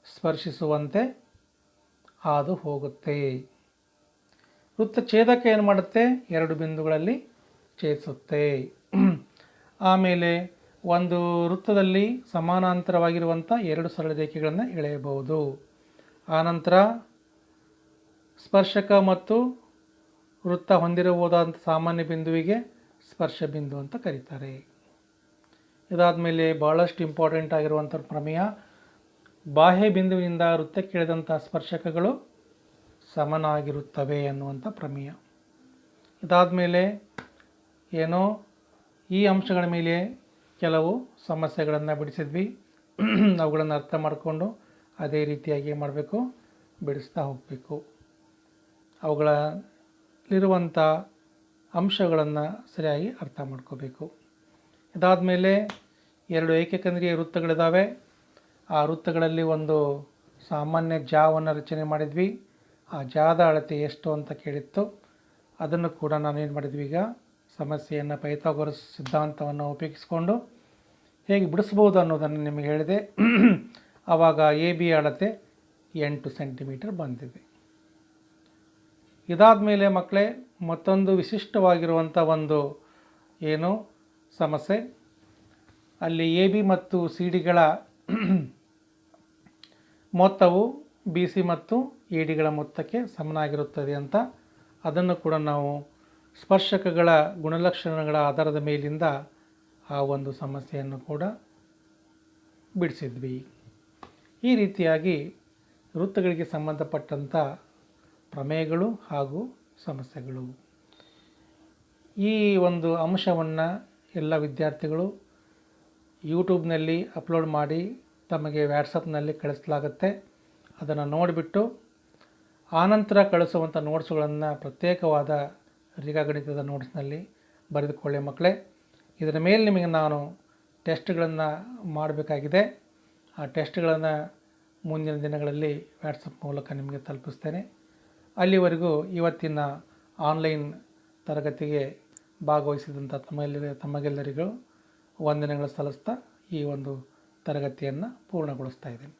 ಸ್ಪರ್ಶಿಸುವಂತೆ ಹಾದು ಹೋಗುತ್ತೆ. ವೃತ್ತ ಛೇದಕ ಏನು ಮಾಡುತ್ತೆ, 2 ಬಿಂದುಗಳಲ್ಲಿ ಛೇದಿಸುತ್ತೆ. ಆಮೇಲೆ ಒಂದು ವೃತ್ತದಲ್ಲಿ ಸಮಾನಾಂತರವಾಗಿರುವಂಥ 2 ಸರಳ ರೇಖೆಗಳನ್ನು ಎಳೆಯಬಹುದು. ಆನಂತರ ಸ್ಪರ್ಶಕ ಮತ್ತು ವೃತ್ತ ಹೊಂದಿರಬಹುದಾದಂಥ ಸಾಮಾನ್ಯ ಬಿಂದುವಿಗೆ ಸ್ಪರ್ಶ ಬಿಂದು ಅಂತ ಕರೀತಾರೆ. ಇದಾದ ಮೇಲೆ ಭಾಳಷ್ಟು ಇಂಪಾರ್ಟೆಂಟ್ ಆಗಿರುವಂಥ ಪ್ರಮೇಯ, ಬಾಹ್ಯ ಬಿಂದುವಿನಿಂದ ವೃತ್ತಕ್ಕೆ ಎಳೆದಂಥ ಸ್ಪರ್ಶಕಗಳು ಸಮನಾಗಿರುತ್ತವೆ ಅನ್ನುವಂಥ ಪ್ರಮೇಯ. ಇದಾದ ಮೇಲೆ ಏನೋ ಈ ಅಂಶಗಳ ಮೇಲೆ ಕೆಲವು ಸಮಸ್ಯೆಗಳನ್ನು ಬಿಡಿಸಿದ್ವಿ. ಅವುಗಳನ್ನು ಅರ್ಥ ಮಾಡಿಕೊಂಡು ಅದೇ ರೀತಿಯಾಗಿ ಏನು ಮಾಡಬೇಕು, ಬಿಡಿಸ್ತಾ ಹೋಗಬೇಕು. ಅವುಗಳಲ್ಲಿರುವಂಥ ಅಂಶಗಳನ್ನು ಸರಿಯಾಗಿ ಅರ್ಥ ಮಾಡ್ಕೋಬೇಕು. ಇದಾದ ಮೇಲೆ 2 ಏಕಕೇಂದ್ರೀಯ ವೃತ್ತಗಳಿದ್ದಾವೆ. ಆ ವೃತ್ತಗಳಲ್ಲಿ ಒಂದು ಸಾಮಾನ್ಯ ಜಾವನ್ನು ರಚನೆ ಮಾಡಿದ್ವಿ. ಆ ಜಾದ ಅಳತೆ ಎಷ್ಟು ಅಂತ ಕೇಳಿತ್ತು. ಅದನ್ನು ಕೂಡ ನಾನು ಏನು ಮಾಡಿದ್ವಿ, ಈಗ ಸಮಸ್ಯೆಯನ್ನು ಪೈಥಾಗೊರಸ್ ಸಿದ್ಧಾಂತವನ್ನು ಉಪಯೋಗಿಸಿಕೊಂಡು ಹೇಗೆ ಬಿಡಿಸ್ಬೋದು ಅನ್ನೋದನ್ನು ನಿಮಗೆ ಹೇಳಿದೆ. ಆವಾಗ ಎ ಬಿ ಅಳತೆ 8 ಸೆಂಟಿಮೀಟರ್ ಬಂದಿದೆ. ಇದಾದ ಮೇಲೆ ಮಕ್ಕಳೇ ಮತ್ತೊಂದು ವಿಶಿಷ್ಟವಾಗಿರುವಂಥ ಒಂದು ಏನು ಸಮಸ್ಯೆ, ಅಲ್ಲಿ ಎ ಬಿ ಮತ್ತು ಸಿ ಡಿಗಳ ಮೊತ್ತವು ಬಿ ಸಿ ಮತ್ತು ಎ ಡಿಗಳ ಮೊತ್ತಕ್ಕೆ ಸಮನಾಗಿರುತ್ತದೆ ಅಂತ. ಅದನ್ನು ಕೂಡ ನಾವು ಸ್ಪರ್ಶಕಗಳ ಗುಣಲಕ್ಷಣಗಳ ಆಧಾರದ ಮೇಲಿಂದ ಆ ಒಂದು ಸಮಸ್ಯೆಯನ್ನು ಕೂಡ ಬಿಡಿಸಿದ್ವಿ. ಈ ರೀತಿಯಾಗಿ ವೃತ್ತಗಳಿಗೆ ಸಂಬಂಧಪಟ್ಟಂಥ ಪ್ರಮೇಯಗಳು ಹಾಗೂ ಸಮಸ್ಯೆಗಳು. ಈ ಒಂದು ಅಂಶವನ್ನು ಎಲ್ಲ ವಿದ್ಯಾರ್ಥಿಗಳು ಯೂಟ್ಯೂಬ್ನಲ್ಲಿ ಅಪ್ಲೋಡ್ ಮಾಡಿ ತಮಗೆ ವ್ಯಾಟ್ಸಪ್ನಲ್ಲಿ ಕಳಿಸಲಾಗುತ್ತೆ. ಅದನ್ನು ನೋಡಿಬಿಟ್ಟು ಆನಂತರ ಕಳಿಸುವಂಥ ನೋಟ್ಸ್ಗಳನ್ನು ಪ್ರತ್ಯೇಕವಾದ ರೇಖಾಗಣಿತದ ನೋಟ್ಸ್ನಲ್ಲಿ ಬರೆದುಕೊಳ್ಳಿ ಮಕ್ಕಳೇ. ಇದರ ಮೇಲೆ ನಿಮಗೆ ನಾನು ಟೆಸ್ಟ್ಗಳನ್ನು ಮಾಡಬೇಕಾಗಿದೆ. ಆ ಟೆಸ್ಟ್ಗಳನ್ನು ಮುಂದಿನ ದಿನಗಳಲ್ಲಿ ವ್ಯಾಟ್ಸಪ್ ಮೂಲಕ ನಿಮಗೆ ತಲುಪಿಸ್ತೇನೆ. ಅಲ್ಲಿವರೆಗೂ ಇವತ್ತಿನ ಆನ್ಲೈನ್ ತರಗತಿಗೆ ಭಾಗವಹಿಸಿದಂಥ ತಮಗೆಲ್ಲರಿಗೂ ವಂದನೆಗಳು ಸಲ್ಲಿಸ್ತಾ ಈ ಒಂದು ತರಗತಿಯನ್ನು ಪೂರ್ಣಗೊಳಿಸ್ತಾ ಇದ್ದೀನಿ.